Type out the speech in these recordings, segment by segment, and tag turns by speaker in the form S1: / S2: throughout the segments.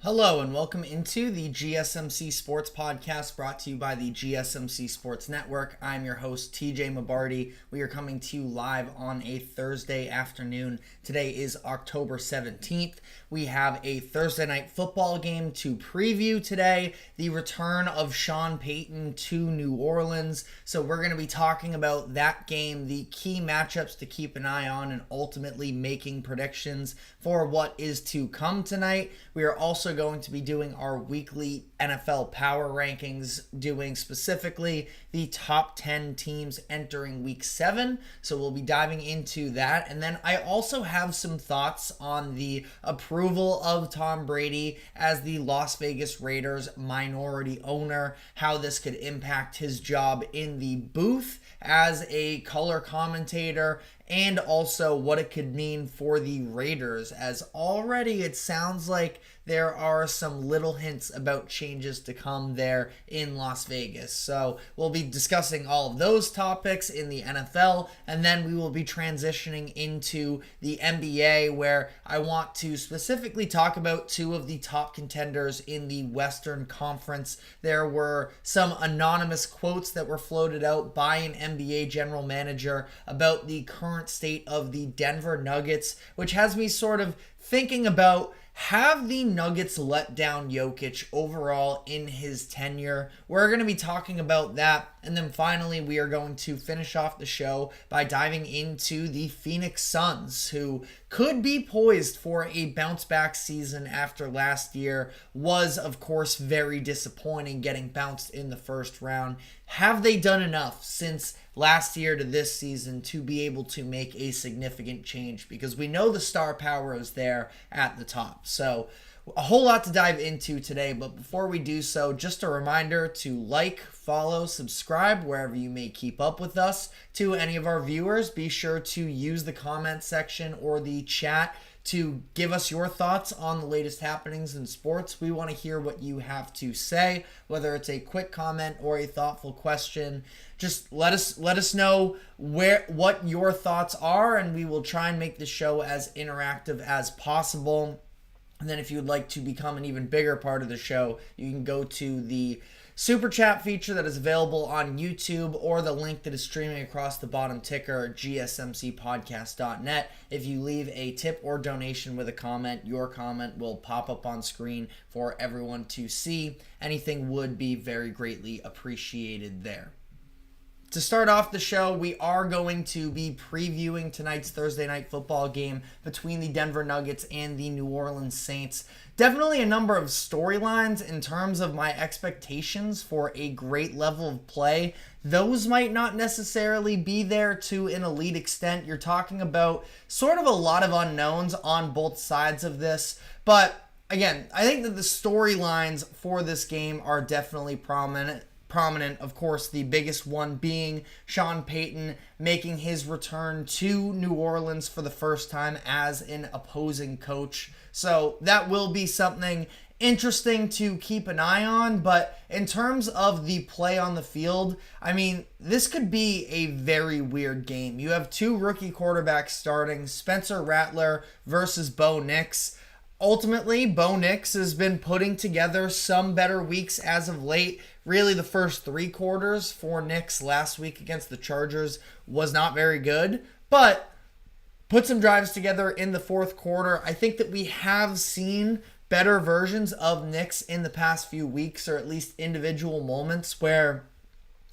S1: Hello and welcome into the GSMC Sports Podcast brought to you by the GSMC Sports Network. I'm your host, TJ Mabardi. We are coming to you live on a Thursday afternoon. Today is October 17th. We have a Thursday night football game to preview today, the return of Sean Payton to New Orleans. So we're going to be talking about that game, the key matchups to keep an eye on, and ultimately making predictions for what is to come tonight. We are also going to be doing our weekly NFL power rankings, doing specifically the top 10 teams entering week 7. So we'll be diving into that. And then I also have some thoughts on the approval of Tom Brady as the Las Vegas Raiders minority owner, how this could impact his job in the booth as a color commentator, and also what it could mean for the Raiders, as already it sounds like there are some little hints about changes to come there in Las Vegas. So we'll be discussing all of those topics in the NFL, and then we will be transitioning into the NBA, where I want to specifically talk about two of the top contenders in the Western Conference. There were some anonymous quotes that were floated out by an NBA general manager about the current state of the Denver Nuggets, which has me sort of thinking about, have the Nuggets let down Jokic overall in his tenure? We're going to be talking about that. And then finally, we are going to finish off the show by diving into the Phoenix Suns, who could be poised for a bounce back season after last year was, of course, very disappointing, getting bounced in the first round. Have they done enough since last year to this season to be able to make a significant change? Because we know the star power is there at the top. So a whole lot to dive into today, but before we do so, just a reminder to like, follow, subscribe wherever you may keep up with us. To any of our viewers, be sure to use the comment section or the chat to give us your thoughts on the latest happenings in sports. We want to hear what you have to say, whether it's a quick comment or a thoughtful question. Just let us know what your thoughts are, and we will try and make the show as interactive as possible. And then if you would like to become an even bigger part of the show, you can go to the Super Chat feature that is available on YouTube, or the link that is streaming across the bottom ticker, gsmcpodcast.net. If you leave a tip or donation with a comment, your comment will pop up on screen for everyone to see. Anything would be very greatly appreciated there. To start off the show, we are going to be previewing tonight's Thursday night football game between the Denver Nuggets and the New Orleans Saints. Definitely a number of storylines in terms of my expectations for a great level of play. Those might not necessarily be there to an elite extent. You're talking about sort of a lot of unknowns on both sides of this. But again, I think that the storylines for this game are definitely prominent. Of course, the biggest one being Sean Payton making his return to New Orleans for the first time as an opposing coach. So that will be something interesting to keep an eye on. But in terms of the play on the field, I mean, this could be a very weird game. You have two rookie quarterbacks starting, Spencer Rattler versus Bo Nix. Ultimately, Bo Nix has been putting together some better weeks as of late. Really, the first three quarters for Nix last week against the Chargers was not very good, but put some drives together in the fourth quarter. I think that we have seen better versions of Nix in the past few weeks, or at least individual moments where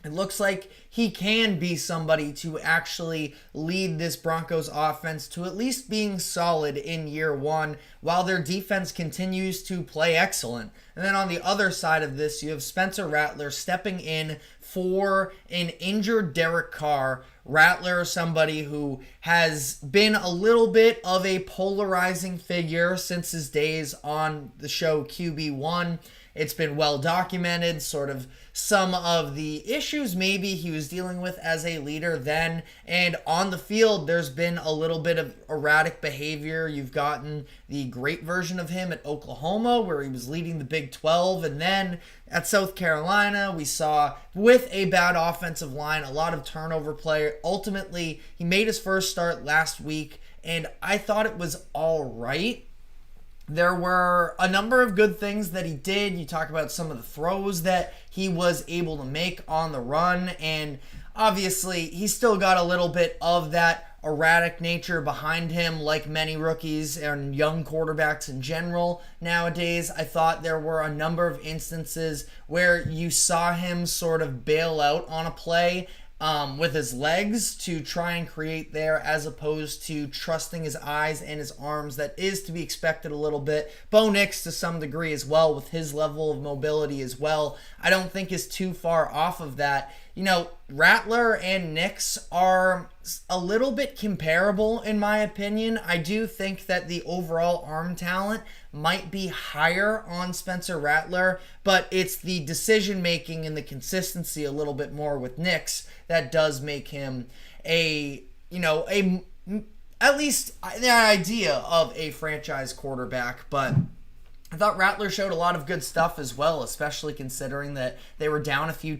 S1: it looks like he can be somebody to actually lead this Broncos offense to at least being solid in year one, while their defense continues to play excellent. And then on the other side of this, you have Spencer Rattler stepping in for an injured Derek Carr. Rattler is somebody who has been a little bit of a polarizing figure since his days on the show QB1. It's been well documented, sort of some of the issues maybe he was dealing with as a leader then. And on the field, there's been a little bit of erratic behavior. You've gotten the great version of him at Oklahoma, where he was leading the Big 12. And then at South Carolina, we saw with a bad offensive line, a lot of turnover play. Ultimately, he made his first start last week, and I thought it was all right. there were a number of good things that he did. You talk about some of the throws that he was able to make on the run, and obviously he still got a little bit of that erratic nature behind him, like many rookies and young quarterbacks in general nowadays. I thought there were a number of instances where you saw him sort of bail out on a play with his legs to try and create there, as opposed to trusting his eyes and his arms. That is to be expected a little bit. Bo Nix to some degree as well, with his level of mobility as well, I don't think is too far off of that. You know, Rattler and Nix are a little bit comparable in my opinion. I do think that the overall arm talent might be higher on Spencer Rattler, but it's the decision making and the consistency a little bit more with Nix that does make him at least the idea of a franchise quarterback. But I thought Rattler showed a lot of good stuff as well, especially considering that they were down a few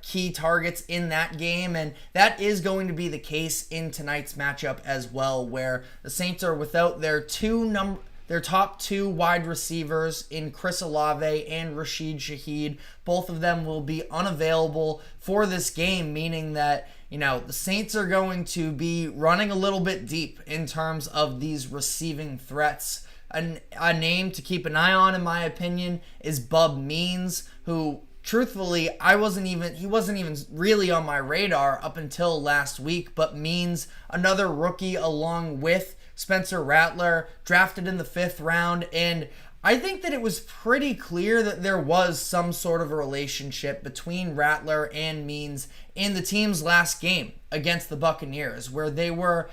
S1: key targets in that game, and that is going to be the case in tonight's matchup as well, where the Saints are without their top two wide receivers in Chris Olave and Rashid Shaheed. Both of them will be unavailable for this game, meaning that the Saints are going to be running a little bit deep in terms of these receiving threats. A name to keep an eye on, in my opinion, is Bub Means, who truthfully, he wasn't even really on my radar up until last week. But Means, another rookie along with Spencer Rattler, drafted in the 5th round, and I think that it was pretty clear that there was some sort of a relationship between Rattler and Means in the team's last game against the Buccaneers, where they were,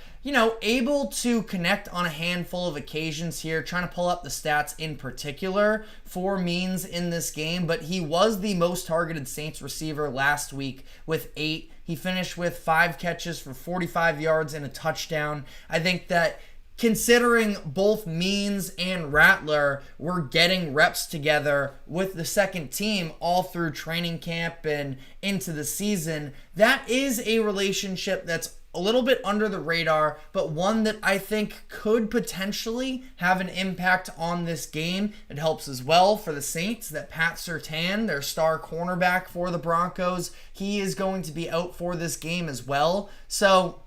S1: able to connect on a handful of occasions here. Trying to pull up the stats in particular for Means in this game, but he was the most targeted Saints receiver last week with 8. He finished with 5 catches for 45 yards and a touchdown. I think that considering both Means and Rattler were getting reps together with the second team all through training camp and into the season, that is a relationship that's a little bit under the radar, but one that I think could potentially have an impact on this game. It helps as well for the Saints that Pat Surtain, their star cornerback for the Broncos, he is going to be out for this game as well. So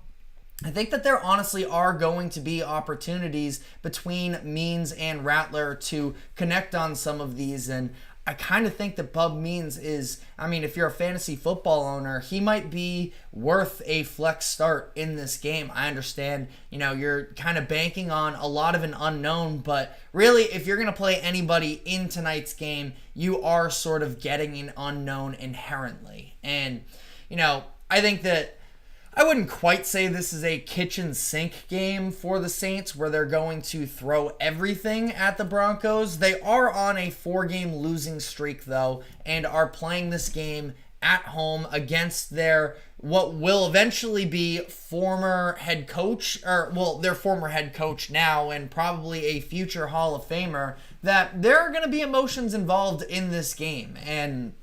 S1: I think that there honestly are going to be opportunities between Means and Rattler to connect on some of these, and I kind of think that Bub Means is, if you're a fantasy football owner, he might be worth a flex start in this game. I understand, you're kind of banking on a lot of an unknown, but really, if you're going to play anybody in tonight's game, you are sort of getting an unknown inherently. And, I think that I wouldn't quite say this is a kitchen sink game for the Saints where they're going to throw everything at the Broncos. They are on a 4-game losing streak, though, and are playing this game at home against their what will eventually be former head coach, their former head coach now, and probably a future Hall of Famer, that there are going to be emotions involved in this game. And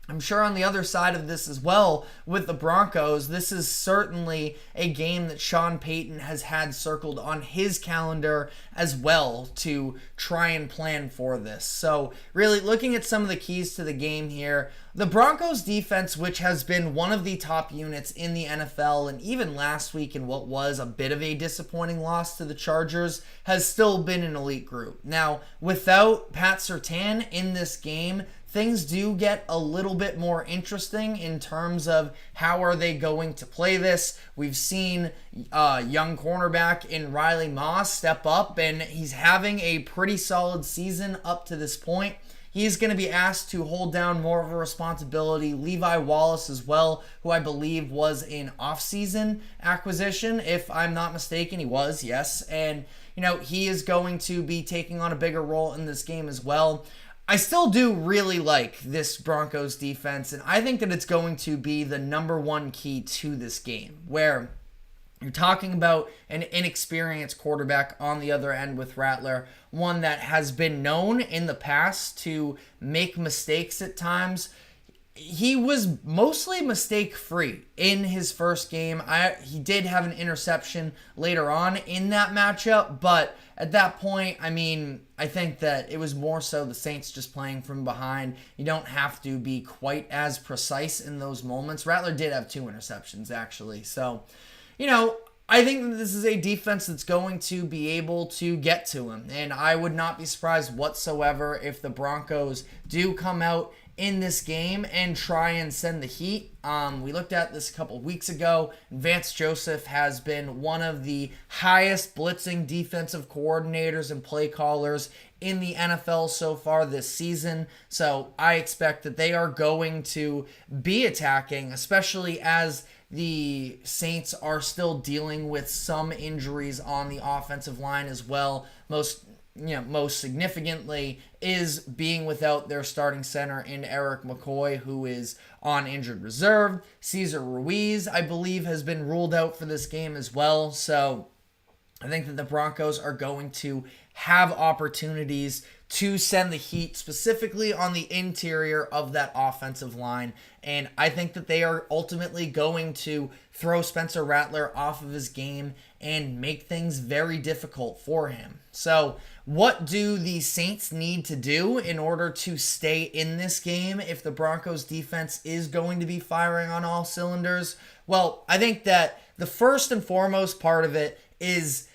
S1: I'm sure on the other side of this as well, with the Broncos, this is certainly a game that Sean Payton has had circled on his calendar as well to try and plan for this. So really looking at some of the keys to the game here, the Broncos defense, which has been one of the top units in the NFL, and even last week in what was a bit of a disappointing loss to the Chargers, has still been an elite group. Now, without Pat Surtain in this game, things do get a little bit more interesting in terms of how are they going to play this. We've seen young cornerback in Riley Moss step up, and he's having a pretty solid season up to this point. He's going to be asked to hold down more of a responsibility. Levi Wallace as well, who I believe was an off-season acquisition, if I'm not mistaken. He was, yes. And, he is going to be taking on a bigger role in this game as well. I still do really like this Broncos defense, and I think that it's going to be the number one key to this game, where you're talking about an inexperienced quarterback on the other end with Rattler, one that has been known in the past to make mistakes at times. he was mostly mistake-free in his first game. He did have an interception later on in that matchup, but at that point, I mean, I think that it was more so the Saints just playing from behind. You don't have to be quite as precise in those moments. Rattler did have 2 interceptions, actually. So, I think that this is a defense that's going to be able to get to him. And I would not be surprised whatsoever if the Broncos do come out in this game and try and send the heat. We looked at this a couple weeks ago. Vance Joseph has been one of the highest blitzing defensive coordinators and play callers in the NFL so far this season. So I expect that they are going to be attacking, especially as the Saints are still dealing with some injuries on the offensive line as well. Most significantly is being without their starting center in Eric McCoy, who is on injured reserve. Cesar Ruiz, I believe, has been ruled out for this game as well. So I think that the Broncos are going to have opportunities to send the heat specifically on the interior of that offensive line. And I think that they are ultimately going to throw Spencer Rattler off of his game and make things very difficult for him. So what do the Saints need to do in order to stay in this game if the Broncos defense is going to be firing on all cylinders? Well, I think that the first and foremost part of it is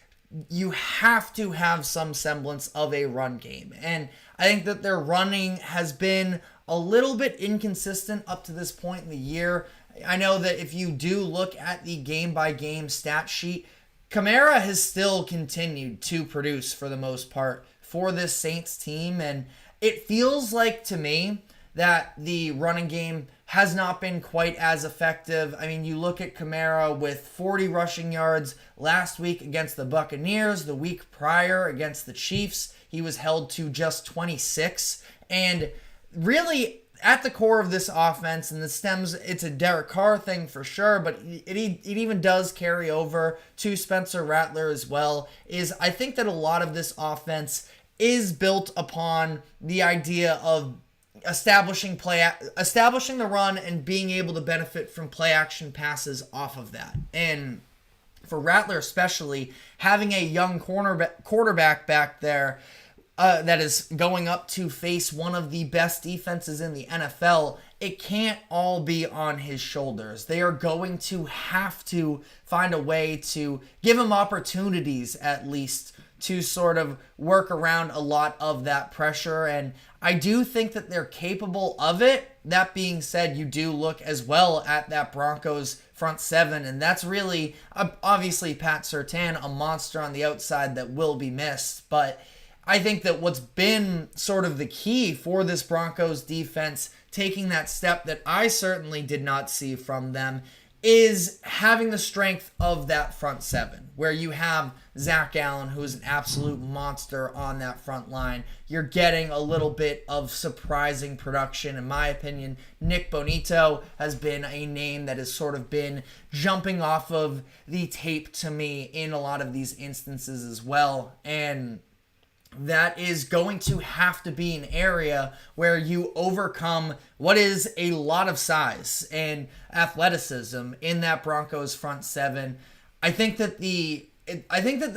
S1: you have to have some semblance of a run game. And I think that their running has been a little bit inconsistent up to this point in the year. I know that if you do look at the game-by-game stat sheet, Kamara has still continued to produce for the most part for this Saints team. And it feels like to me that the running game has not been quite as effective. I mean, you look at Kamara with 40 rushing yards last week against the Buccaneers. The week prior against the Chiefs, he was held to just 26. And really, at the core of this offense, and it's a Derek Carr thing for sure, but it even does carry over to Spencer Rattler as well, is I think that a lot of this offense is built upon the idea of establishing the run and being able to benefit from play action passes off of that. And for Rattler especially, having a young quarterback back there that is going up to face one of the best defenses in the NFL, it can't all be on his shoulders. They are going to have to find a way to give him opportunities at least to sort of work around a lot of that pressure. And I do think that they're capable of it. That being said, you do look as well at that Broncos front seven, and that's really, obviously, Pat Surtain, a monster on the outside that will be missed. But I think that what's been sort of the key for this Broncos defense, taking that step that I certainly did not see from them, is having the strength of that front seven, where you have Zach Allen, who is an absolute monster on that front line. You're getting a little bit of surprising production. In my opinion, Nick Bonito has been a name that has sort of been jumping off of the tape to me in a lot of these instances as well. And that is going to have to be an area where you overcome what is a lot of size and athleticism in that Broncos front seven. I think that the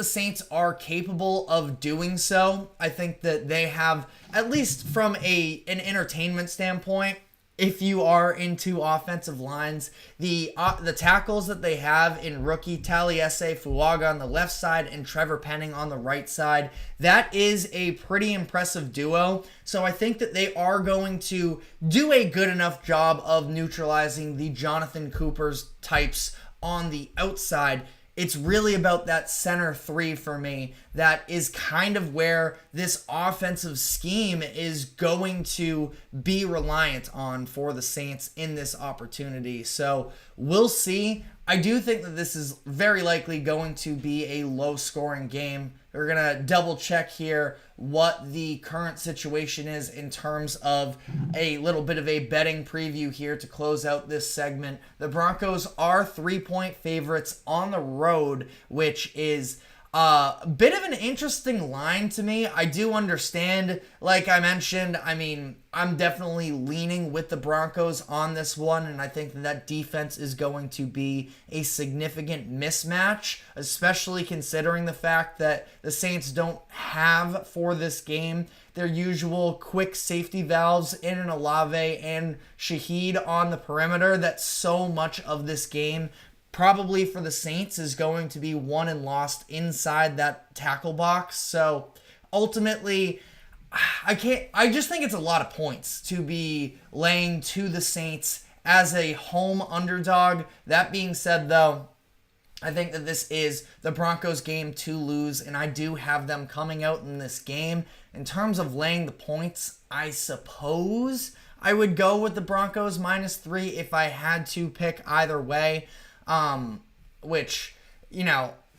S1: Saints are capable of doing so. I think that they have, at least from an entertainment standpoint, if you are into offensive lines, the tackles that they have in rookie Taliesin Fuaga on the left side and Trevor Penning on the right side, that is a pretty impressive duo. So I think that they are going to do a good enough job of neutralizing the Jonathan Cooper's types on the outside. It's really about that center three for me. That is kind of where this offensive scheme is going to be reliant on for the Saints in this opportunity. So we'll see. I do think that this is very likely going to be a low-scoring game. We're going to double-check here what the current situation is in terms of a little bit of a betting preview here to close out this segment. The Broncos are 3-point favorites on the road, which is A bit of an interesting line to me. I do understand, like I mentioned, I'm definitely leaning with the Broncos on this one, and I think that defense is going to be a significant mismatch, especially considering the fact that the Saints don't have for this game their usual quick safety valves in an Olave and Shaheed on the perimeter. That so much of this game probably for the Saints is going to be won and lost inside that tackle box. So ultimately, I just think it's a lot of points to be laying to the Saints as a home underdog. That being said, though, I think that this is the Broncos game to lose, and I do have them coming out in this game. In terms of laying the points, I suppose I would go with the Broncos -3 if I had to pick either way. Which,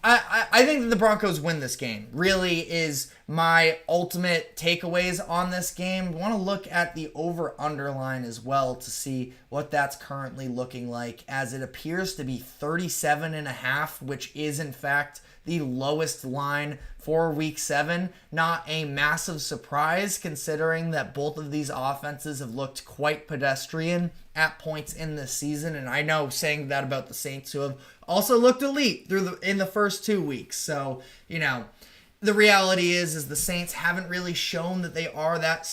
S1: I think that the Broncos win this game. Really is my ultimate takeaways on this game. I want to look at the over-under line as well to see what that's currently looking like, as it appears to be 37.5, which is in fact the lowest line for week 7. Not a massive surprise considering that both of these offenses have looked quite pedestrian at points in this season. And I know saying that about the Saints, who have also looked elite in the first 2 weeks. So, the reality is the Saints haven't really shown that they are that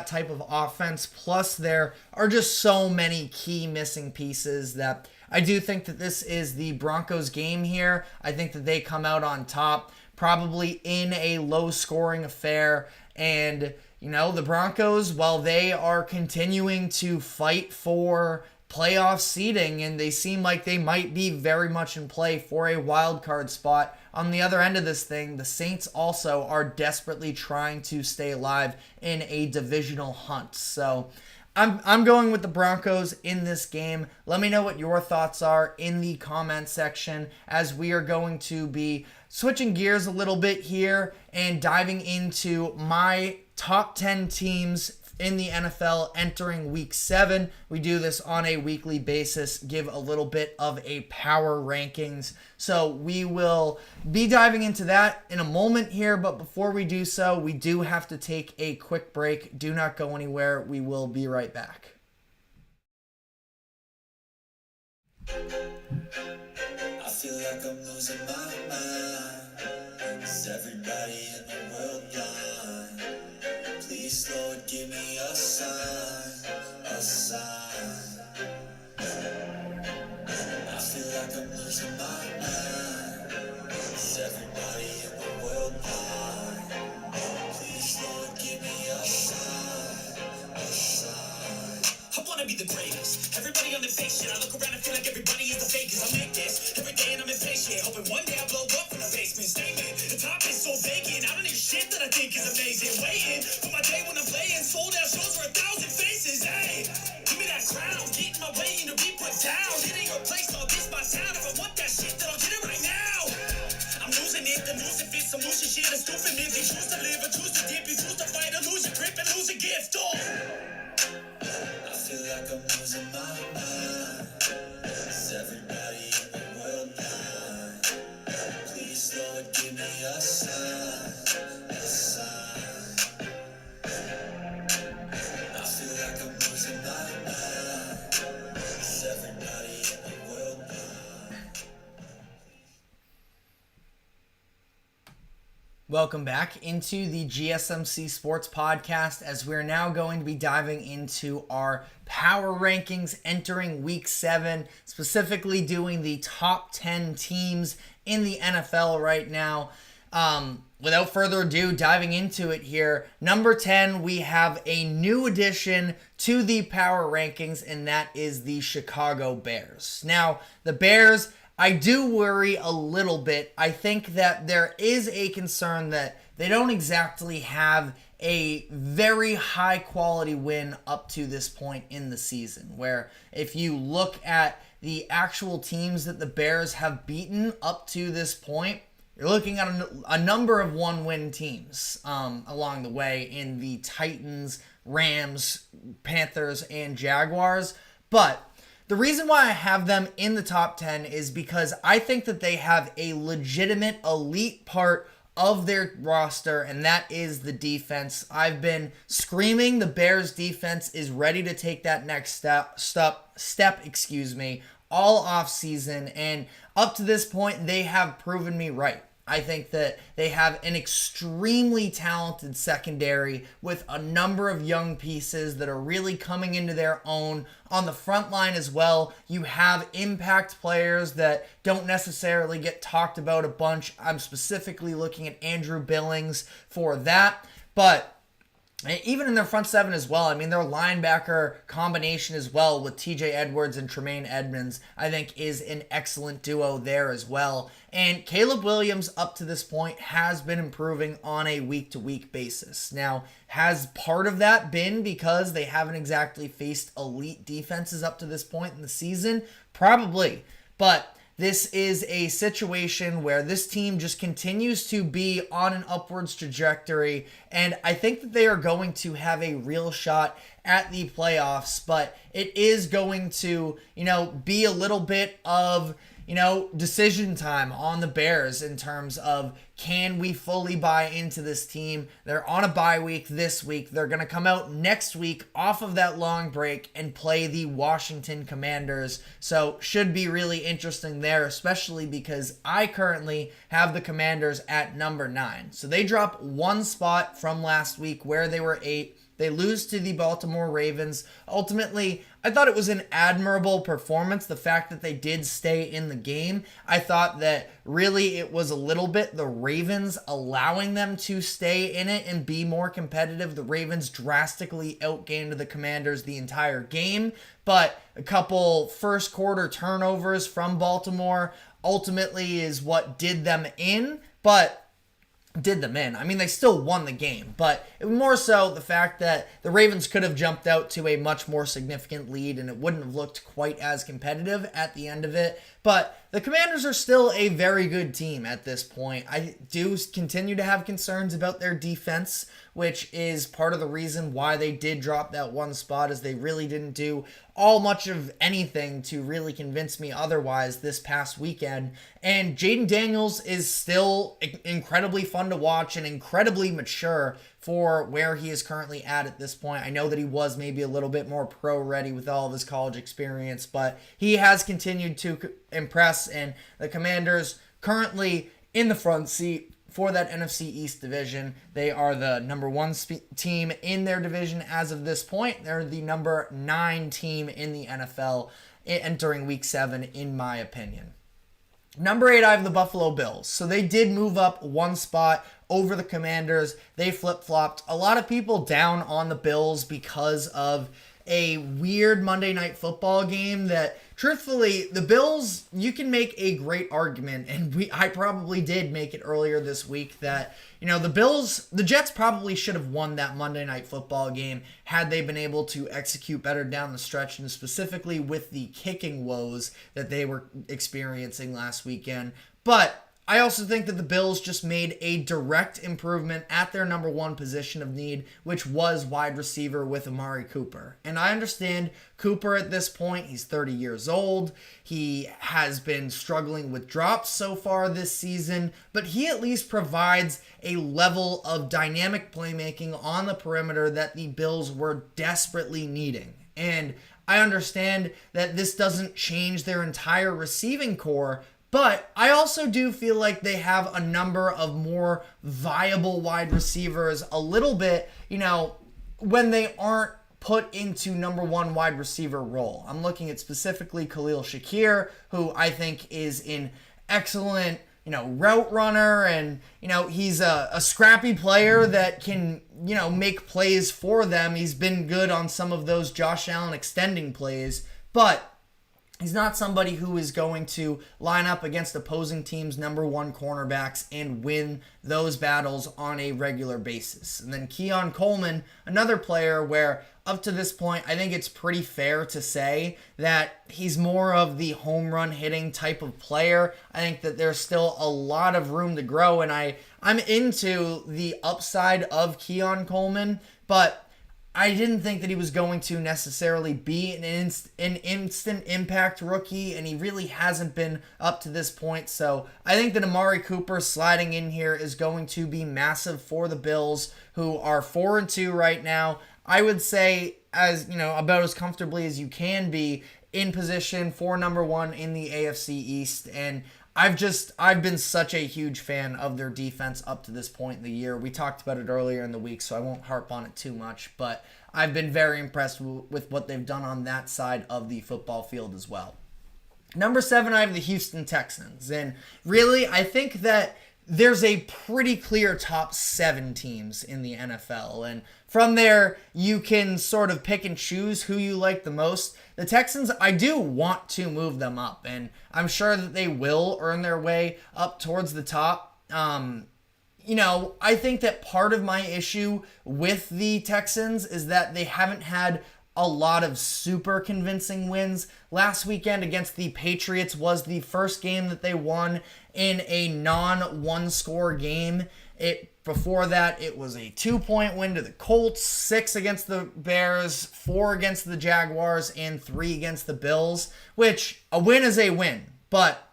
S1: type of offense. Plus, there are just so many key missing pieces that I do think that this is the Broncos game here. I think that they come out on top, probably in a low-scoring affair. And, the Broncos, while they are continuing to fight for playoff seeding, and they seem like they might be very much in play for a wild card spot, on the other end of this thing, the Saints also are desperately trying to stay alive in a divisional hunt. So I'm going with the Broncos in this game. Let me know what your thoughts are in the comment section, as we are going to be switching gears a little bit here and diving into my top 10 teams in the NFL entering week 7. We do this on a weekly basis, give a little bit of a power rankings. So we will be diving into that in a moment here, but before we do so, we do have to take a quick break. Do not go anywhere. We will be right back. I feel like I'm losing my mind. Is everybody in the world blind? Please, Lord, give me a sign, a sign. I feel like I'm losing my mind. Is everybody in the world blind? Please, Lord, give me a sign, a sign. I wanna be the greatest. Everybody on the fake shit. I look around and feel like everybody is the fakest. I make this every day and I'm impatient, hoping one day I blow up in the basement. Statement, the top is so vacant. I don't hear shit that I think is amazing. Waiting for my day when I'm playing. Sold out shows for 1,000 faces. Hey, give me that crown. Get in my way and to be put down. It ain't replaced all this my sound. If I want that shit, then I'll get it right now. I'm losing it, the losing fits, I'm losing shit. I'm stupid, man. They choose to live or choose to dip. You choose to fight or lose your grip and lose a gift. Oh, I feel like I'm losing my mind. Is everybody in the world blind? Please, Lord, give me a sign, a sign. I feel like I'm losing my mind. Is everybody in the world blind? Welcome back into the GSMC Sports Podcast, as we're now going to be diving into our power rankings entering week 7, specifically doing the top 10 teams in the NFL right now. Without further ado, diving into it here, number 10, we have a new addition to the power rankings, and that is the Chicago Bears. Now, the Bears, I do worry a little bit. I think that there is a concern that they don't exactly have a very high quality win up to this point in the season, where if you look at the actual teams that the Bears have beaten up to this point, you're looking at a number of one-win teams along the way in the Titans, Rams, Panthers, and Jaguars. But the reason why I have them in the top 10 is because I think that they have a legitimate elite part of their roster, and that is the defense. I've been screaming the Bears defense is ready to take that next step, all off season, and up to this point they have proven me right. I think that they have an extremely talented secondary with a number of young pieces that are really coming into their own. On the front line as well, you have impact players that don't necessarily get talked about a bunch. I'm specifically looking at Andrew Billings for that. But even in their front seven as well, I mean, their linebacker combination as well with TJ Edwards and Tremaine Edmonds, I think is an excellent duo there as well. And Caleb Williams, up to this point, has been improving on a week-to-week basis. Now, has part of that been because they haven't exactly faced elite defenses up to this point in the season? Probably. But this is a situation where this team just continues to be on an upwards trajectory, and I think that they are going to have a real shot at the playoffs, but it is going to, be a little bit of, decision time on the Bears in terms of, can we fully buy into this team? They're on a bye week this week. They're going to come out next week off of that long break and play the Washington Commanders. So should be really interesting there, especially because I currently have the Commanders at number 9. So they drop one spot from last week where they were 8. They lose to the Baltimore Ravens. Ultimately, I thought it was an admirable performance, the fact that they did stay in the game. I thought that really it was a little bit the Ravens allowing them to stay in it and be more competitive. The Ravens drastically outgained the Commanders the entire game, but a couple first quarter turnovers from Baltimore ultimately is what did them in, I mean, they still won the game, but it was more so the fact that the Ravens could have jumped out to a much more significant lead and it wouldn't have looked quite as competitive at the end of it. But the Commanders are still a very good team at this point. I do continue to have concerns about their defense, which is part of the reason why they did drop that one spot, as they really didn't do all much of anything to really convince me otherwise this past weekend. And Jaden Daniels is still incredibly fun to watch and incredibly mature for where he is currently at this point. I know that he was maybe a little bit more pro-ready with all of his college experience, but he has continued to impress, and the Commanders currently in the front seat for that NFC East division. They are the number 1 team in their division as of this point. They're the number 9 team in the NFL entering week 7, in my opinion. Number 8, I have the Buffalo Bills. So they did move up one spot over the Commanders. They flip-flopped. A lot of people down on the Bills because of a weird Monday Night Football game that, truthfully, the Bills, you can make a great argument, and I probably did make it earlier this week, that, the Jets probably should have won that Monday Night Football game had they been able to execute better down the stretch, and specifically with the kicking woes that they were experiencing last weekend. But I also think that the Bills just made a direct improvement at their number 1 position of need, which was wide receiver with Amari Cooper. And I understand Cooper at this point, he's 30 years old. He has been struggling with drops so far this season, but he at least provides a level of dynamic playmaking on the perimeter that the Bills were desperately needing. And I understand that this doesn't change their entire receiving core, but I also do feel like they have a number of more viable wide receivers a little bit, when they aren't put into number 1 wide receiver role. I'm looking at specifically Khalil Shakir, who I think is an excellent, route runner, and, he's a scrappy player that can, make plays for them. He's been good on some of those Josh Allen extending plays, but he's not somebody who is going to line up against opposing teams' number 1 cornerbacks and win those battles on a regular basis. And then Keon Coleman, another player where up to this point, I think it's pretty fair to say that he's more of the home run hitting type of player. I think that there's still a lot of room to grow, and I'm into the upside of Keon Coleman, but I didn't think that he was going to necessarily be an instant impact rookie, and he really hasn't been up to this point. So I think that Amari Cooper sliding in here is going to be massive for the Bills, who are 4-2 right now. I would say, as about as comfortably as you can be in position for number one in the AFC East. And I've been such a huge fan of their defense up to this point in the year. We talked about it earlier in the week, so I won't harp on it too much, but I've been very impressed with what they've done on that side of the football field as well. Number 7, I have the Houston Texans, and really, I think that there's a pretty clear top 7 teams in the NFL, and from there, you can sort of pick and choose who you like the most. The Texans, I do want to move them up, and I'm sure that they will earn their way up towards the top. I think that part of my issue with the Texans is that they haven't had a lot of super convincing wins. Last weekend against the Patriots was the first game that they won in a non-one-score game. Before that, it was a 2-point win to the Colts, 6 against the Bears, 4 against the Jaguars, and 3 against the Bills, which a win is a win. But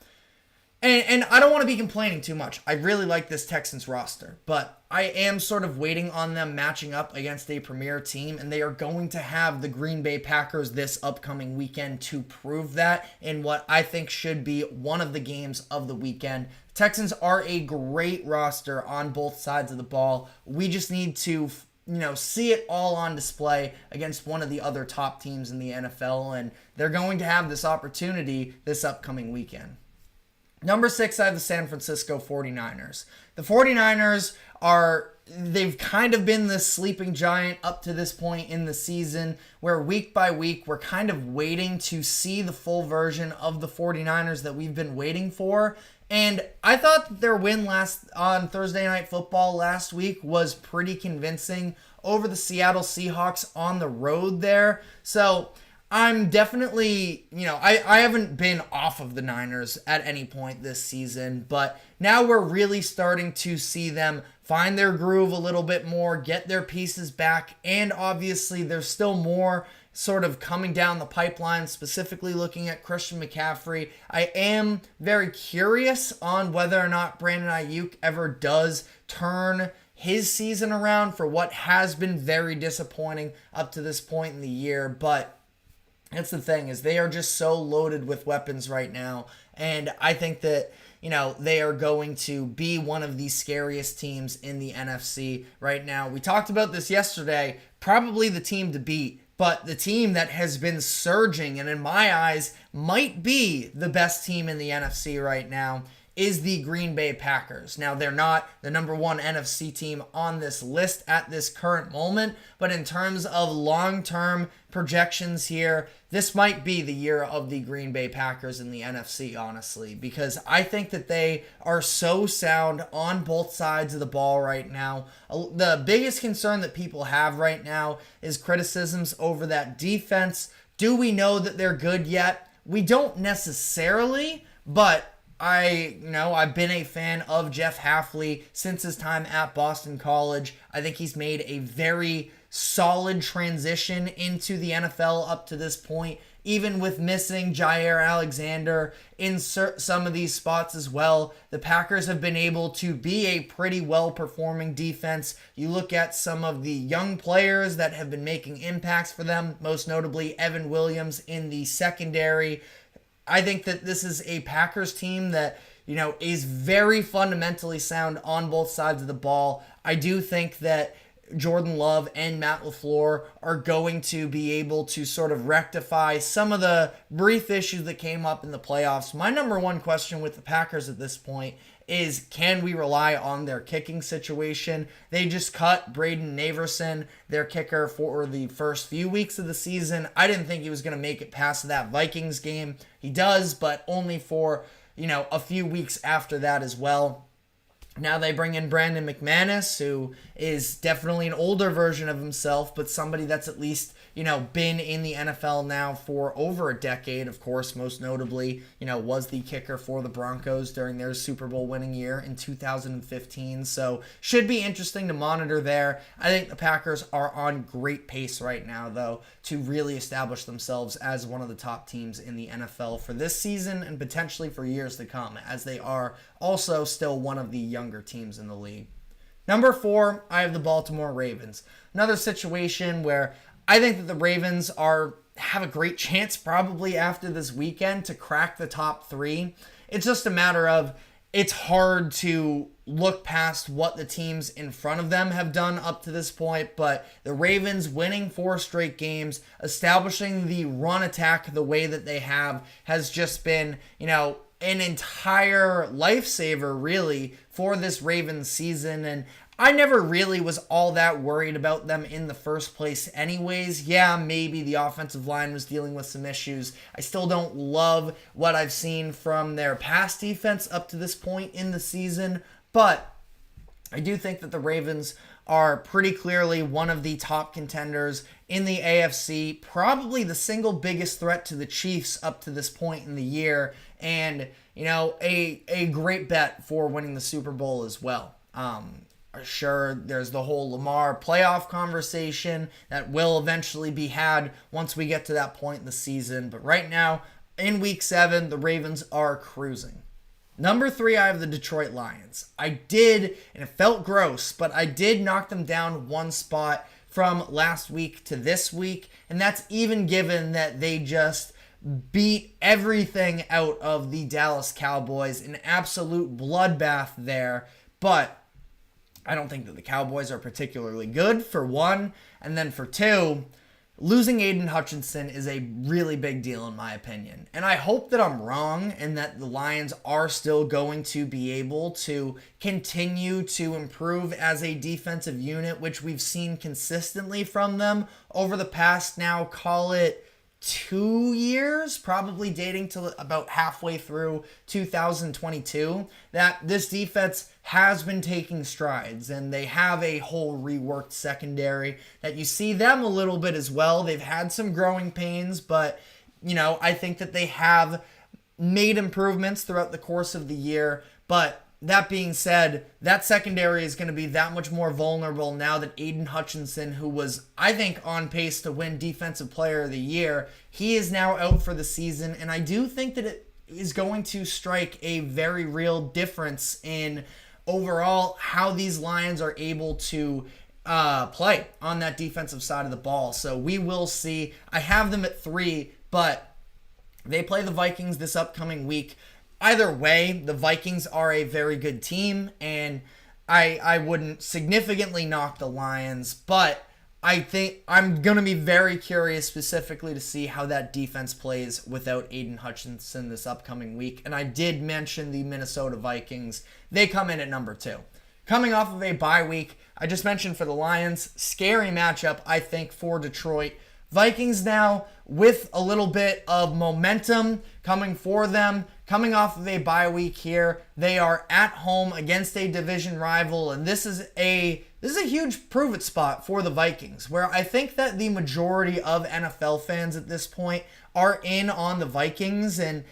S1: and I don't want to be complaining too much. I really like this Texans roster, but I am sort of waiting on them matching up against a premier team, and they are going to have the Green Bay Packers this upcoming weekend to prove that in what I think should be one of the games of the weekend. Texans are a great roster on both sides of the ball. We just need to see it all on display against one of the other top teams in the NFL, and they're going to have this opportunity this upcoming weekend. Number 6, I have the San Francisco 49ers. The 49ers they've kind of been this sleeping giant up to this point in the season, where week by week we're kind of waiting to see the full version of the 49ers that we've been waiting for. And I thought that their win on Thursday Night Football last week was pretty convincing over the Seattle Seahawks on the road there. So I'm definitely, I haven't been off of the Niners at any point this season, but now we're really starting to see them find their groove a little bit more, get their pieces back, and obviously there's still more sort of coming down the pipeline, specifically looking at Christian McCaffrey. I am very curious on whether or not Brandon Ayuk ever does turn his season around for what has been very disappointing up to this point in the year, but that's the thing, is they are just so loaded with weapons right now, and I think that they are going to be one of the scariest teams in the NFC right now. We talked about this yesterday, probably the team to beat, but the team that has been surging and in my eyes might be the best team in the NFC right now is the Green Bay Packers. Now, they're not the number one NFC team on this list at this current moment, but in terms of long-term projections here, this might be the year of the Green Bay Packers in the NFC, honestly, because I think that they are so sound on both sides of the ball right now. The biggest concern that people have right now is criticisms over that defense. Do we know that they're good yet? We don't necessarily, but I've been a fan of Jeff Hafley since his time at Boston College. I think he's made a very solid transition into the NFL up to this point, even with missing Jair Alexander in some of these spots as well. The Packers have been able to be a pretty well-performing defense. You look at some of the young players that have been making impacts for them, most notably Evan Williams in the secondary. I think that this is a Packers team that, is very fundamentally sound on both sides of the ball. I do think that Jordan Love and Matt LaFleur are going to be able to sort of rectify some of the brief issues that came up in the playoffs. My number one question with the Packers at this point is, can we rely on their kicking situation? They just cut Braden Naverson, their kicker, for the first few weeks of the season. I didn't think he was going to make it past that Vikings game. He does, but only for, a few weeks after that as well. Now they bring in Brandon McManus, who is definitely an older version of himself, but somebody that's at least, been in the NFL now for over a decade. Of course, most notably, was the kicker for the Broncos during their Super Bowl winning year in 2015. So should be interesting to monitor there. I think the Packers are on great pace right now, though, to really establish themselves as one of the top teams in the NFL for this season and potentially for years to come, as they are also still one of the younger teams in the league. Number 4, I have the Baltimore Ravens. Another situation where I think that the Ravens have a great chance probably after this weekend to crack the top 3. It's just a matter of it's hard to look past what the teams in front of them have done up to this point, but the Ravens winning 4 straight games, establishing the run attack the way that they have, has just been, an entire lifesaver really for this Ravens season. And I never really was all that worried about them in the first place anyways. Yeah, maybe the offensive line was dealing with some issues. I still don't love what I've seen from their pass defense up to this point in the season, but I do think that the Ravens are pretty clearly one of the top contenders in the AFC, probably the single biggest threat to the Chiefs up to this point in the year, and, a great bet for winning the Super Bowl as well. Sure, there's the whole Lamar playoff conversation that will eventually be had once we get to that point in the season, but right now, in Week 7, the Ravens are cruising. Number 3, I have the Detroit Lions. I did, and it felt gross, but I did knock them down 1 spot from last week to this week, and that's even given that they just beat everything out of the Dallas Cowboys, an absolute bloodbath there, but I don't think that the Cowboys are particularly good, for one, and then for 2, losing Aiden Hutchinson is a really big deal in my opinion. And I hope that I'm wrong and that the Lions are still going to be able to continue to improve as a defensive unit, which we've seen consistently from them over the past, now call it 2 years, probably dating to about halfway through 2022, that this defense has been taking strides, and they have a whole reworked secondary that you see them a little bit as well. They've had some growing pains, but, I think that they have made improvements throughout the course of the year. But that being said, that secondary is going to be that much more vulnerable now that Aiden Hutchinson, who was, I think, on pace to win Defensive Player of the Year, he is now out for the season. And I do think that it is going to strike a very real difference in overall how these Lions are able to play on that defensive side of the ball. So we will see. I have them at 3, but they play the Vikings this upcoming week. Either way, the Vikings are a very good team, and I wouldn't significantly knock the Lions, but I think I'm going to be very curious specifically to see how that defense plays without Aiden Hutchinson this upcoming week. And I did mention the Minnesota Vikings. They come in at number 2. Coming off of a bye week, I just mentioned for the Lions, scary matchup, I think, for Detroit. Vikings now with a little bit of momentum coming for them, coming off of a bye week here. They are at home against a division rival, and this is a huge prove-it spot for the Vikings, where I think that the majority of NFL fans at this point are in on the Vikings. And,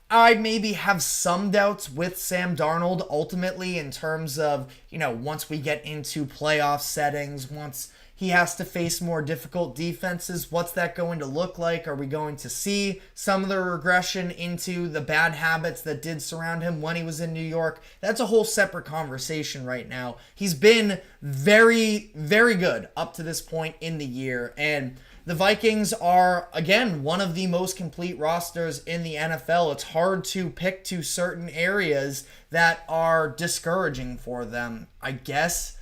S1: I maybe have some doubts with Sam Darnold ultimately in terms of, once we get into playoff settings, once he has to face more difficult defenses, what's that going to look like? Are we going to see some of the regression into the bad habits that did surround him when he was in New York? That's a whole separate conversation right now. He's been very, very good up to this point in the year, and the Vikings are, again, one of the most complete rosters in the NFL. It's hard to pick to certain areas that are discouraging for them, I guess.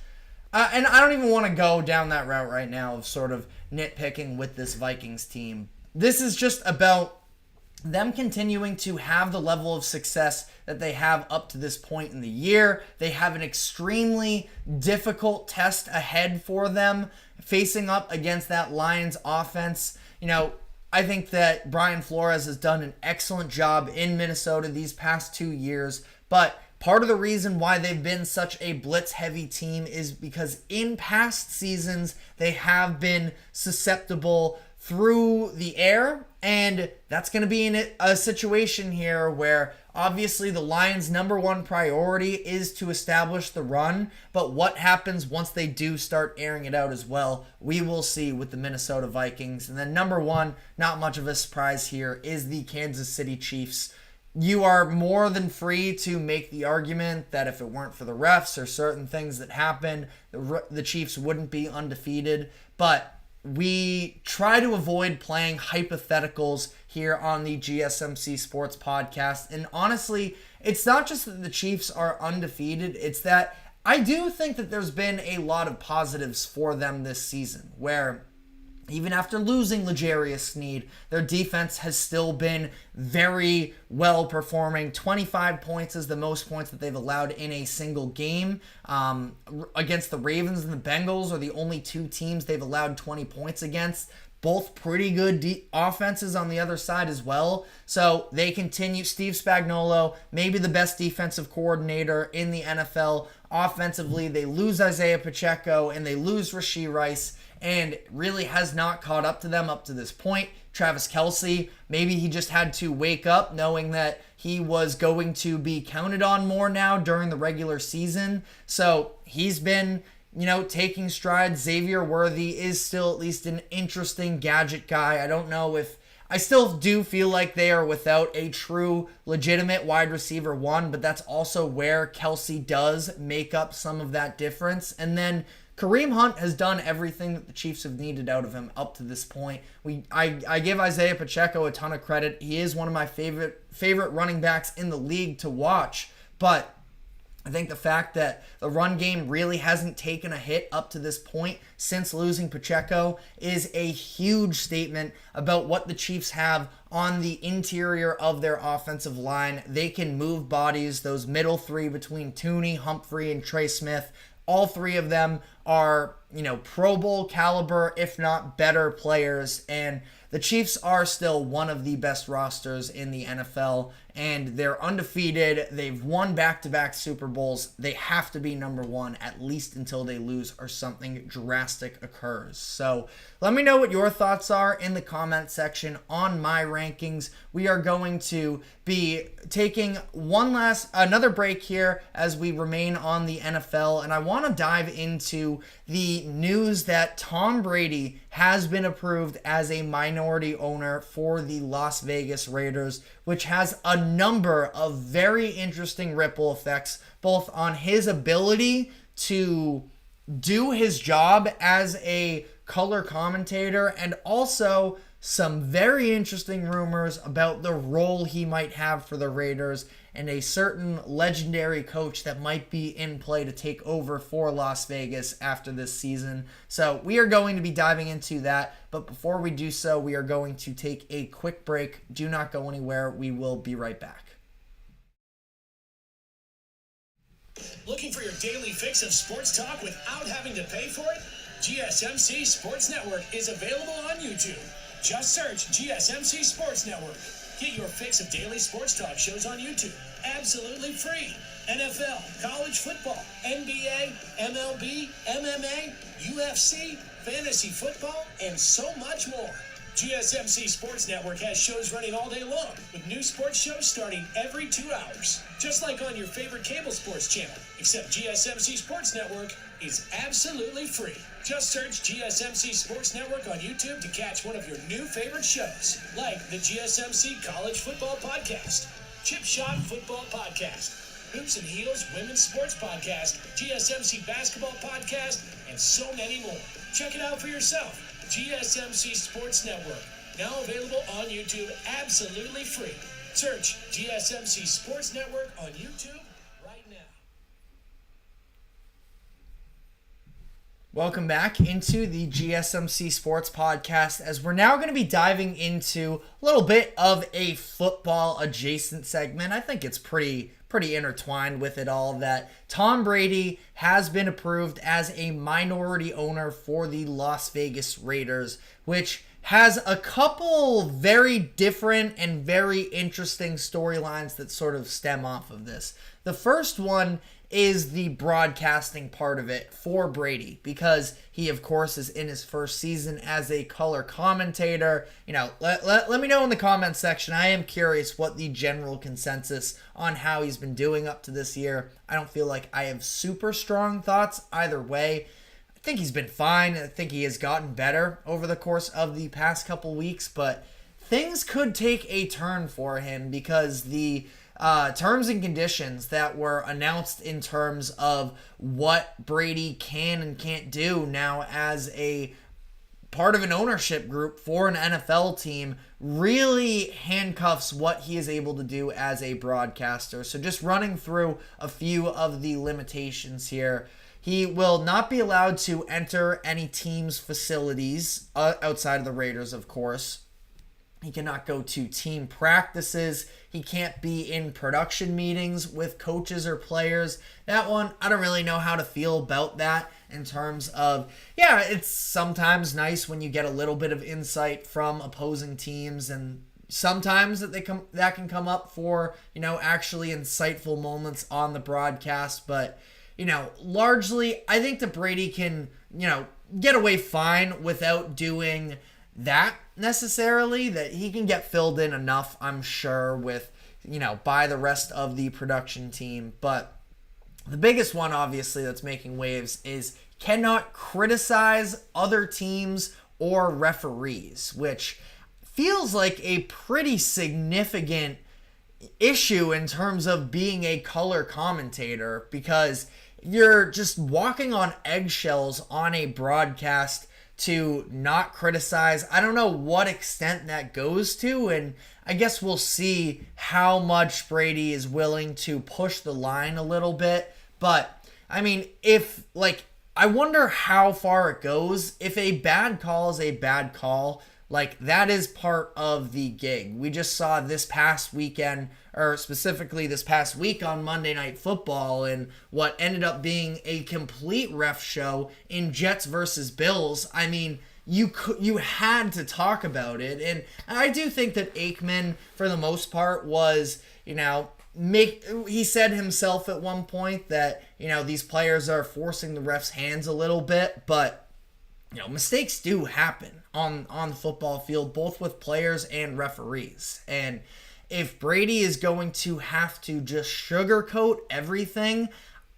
S1: And I don't even want to go down that route right now of sort of nitpicking with this Vikings team. This is just about them continuing to have the level of success that they have up to this point in the year. They have an extremely difficult test ahead for them, facing up against that Lions offense. I think that Brian Flores has done an excellent job in Minnesota these past 2 years, but part of the reason why they've been such a blitz-heavy team is because in past seasons, they have been susceptible through the air, and that's going to be in a situation here where obviously the Lions' number one priority is to establish the run, but what happens once they do start airing it out as well, we will see with the Minnesota Vikings. And then number one, not much of a surprise here, is the Kansas City Chiefs. You are more than free to make the argument that if it weren't for the refs or certain things that happened, the Chiefs wouldn't be undefeated, but we try to avoid playing hypotheticals here on the GSMC Sports Podcast. And honestly, it's not just that the Chiefs are undefeated. It's that I do think that there's been a lot of positives for them this season, where even after losing L'Jarius Sneed, their defense has still been very well performing. 25 points is the most points that they've allowed in a single game. Against the Ravens and the Bengals are the only two teams they've allowed 20 points against. Both pretty good offenses on the other side as well. So they continue. Steve Spagnuolo, maybe the best defensive coordinator in the NFL. Offensively, they lose Isaiah Pacheco and they lose Rashee Rice, and really has not caught up to them up to this point. Travis Kelce, maybe he just had to wake up knowing that he was going to be counted on more now during the regular season. So he's been, taking strides. Xavier Worthy is still at least an interesting gadget guy. I still do feel like they are without a true legitimate wide receiver one, but that's also where Kelce does make up some of that difference. And then Kareem Hunt has done everything that the Chiefs have needed out of him up to this point. I give Isaiah Pacheco a ton of credit. He is one of my favorite running backs in the league to watch, but I think the fact that the run game really hasn't taken a hit up to this point since losing Pacheco is a huge statement about what the Chiefs have on the interior of their offensive line. They can move bodies, those middle three between Tooney, Humphrey, and Trey Smith. All three of them are, Pro Bowl caliber, if not better players. And the Chiefs are still one of the best rosters in the NFL, and they're undefeated. They've won back-to-back Super Bowls. They have to be number one, at least until they lose or something drastic occurs. So let me know what your thoughts are in the comment section on my rankings. We are going to be taking another break here as we remain on the NFL, and I want to dive into the news that Tom Brady has been approved as a minority owner for the Las Vegas Raiders, which has a number of very interesting ripple effects, both on his ability to do his job as a color commentator and also some very interesting rumors about the role he might have for the Raiders and a certain legendary coach that might be in play to take over for Las Vegas after this season. So we are going to be diving into that, but before we do so, we are going to take a quick break. Do not go anywhere. We will be right back.
S2: Looking for your daily fix of sports talk without having to pay for it? GSMC Sports Network is available on YouTube. Just search GSMC Sports Network. Get your fix of daily sports talk shows on YouTube, absolutely free. NFL, college football, NBA, MLB, MMA, UFC, fantasy football, and so much more. GSMC Sports Network has shows running all day long, with new sports shows starting every 2 hours. Just like on your favorite cable sports channel, except GSMC Sports Network is absolutely free. Just search GSMC Sports Network on YouTube to catch one of your new favorite shows, like the GSMC College Football Podcast, Chip Shot Football Podcast, Hoops and Heels Women's Sports Podcast, GSMC Basketball Podcast, and so many more. Check it out for yourself. GSMC Sports Network, now available on YouTube absolutely free. Search GSMC Sports Network on YouTube right now.
S1: Welcome back into the GSMC Sports Podcast, as we're now going to be diving into a little bit of a football adjacent segment. I think it's pretty intertwined with it all, that Tom Brady has been approved as a minority owner for the Las Vegas Raiders, which has a couple very different and very interesting storylines that sort of stem off of this. The first one is the broadcasting part of it for Brady, because he, of course, is in his first season as a color commentator. Let me know in the comments section. I am curious what the general consensus on how he's been doing up to this year. I don't feel like I have super strong thoughts either way. I think he's been fine. I think he has gotten better over the course of the past couple weeks, but things could take a turn for him because the terms and conditions that were announced in terms of what Brady can and can't do now as a part of an ownership group for an NFL team really handcuffs what he is able to do as a broadcaster. So just running through a few of the limitations here. He will not be allowed to enter any team's facilities outside of the Raiders, of course. He cannot go to team practices. He can't be in production meetings with coaches or players. That one, I don't really know how to feel about that in terms of, yeah, it's sometimes nice when you get a little bit of insight from opposing teams, and sometimes that can come up for, actually insightful moments on the broadcast. But, largely, I think that Brady can, get away fine without doing that necessarily, that he can get filled in enough, I'm sure, with, by the rest of the production team. But the biggest one, obviously, that's making waves is cannot criticize other teams or referees, which feels like a pretty significant issue in terms of being a color commentator, because you're just walking on eggshells on a broadcast to not criticize. I don't know what extent that goes to, and I guess we'll see how much Brady is willing to push the line a little bit. But, I wonder how far it goes. If a bad call is a bad call, that is part of the gig. We just saw this past weekend, or specifically this past week on Monday Night Football, and what ended up being a complete ref show in Jets versus Bills. You had to talk about it, and I do think that Aikman, for the most part, was, he said himself at one point that, these players are forcing the ref's hands a little bit, but, mistakes do happen on the football field, both with players and referees. And if Brady is going to have to just sugarcoat everything,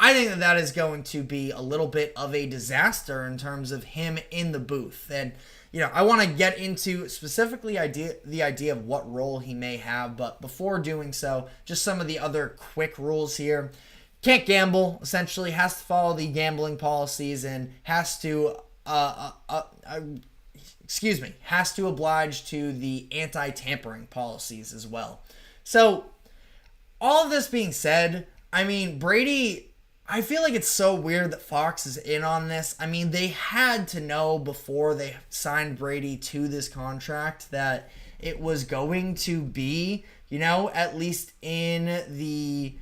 S1: I think that is going to be a little bit of a disaster in terms of him in the booth. And, I want to get into specifically the idea of what role he may have, but before doing so, just some of the other quick rules here. Can't gamble, essentially, has to follow the gambling policies, and has to oblige to the anti-tampering policies as well. So, all of this being said, Brady, I feel like it's so weird that Fox is in on this. They had to know before they signed Brady to this contract that it was going to be, at least in the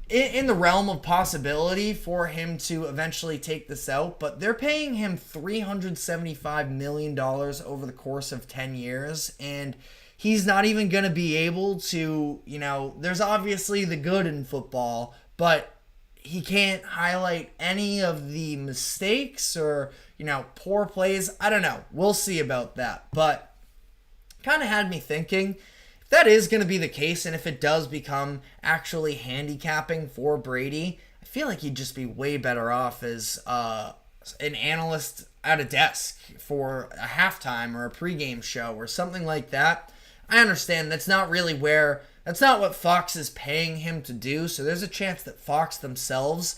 S1: realm of possibility for him to eventually take this out. But they're paying him $375 million over the course of 10 years, and he's not even going to be able to, there's obviously the good in football, but he can't highlight any of the mistakes or, poor plays. I don't know. We'll see about that. But kind of had me thinking, if that is going to be the case, and if it does become actually handicapping for Brady, I feel like he'd just be way better off as an analyst at a desk for a halftime or a pregame show or something like that. I understand that's not what Fox is paying him to do, so there's a chance that Fox themselves,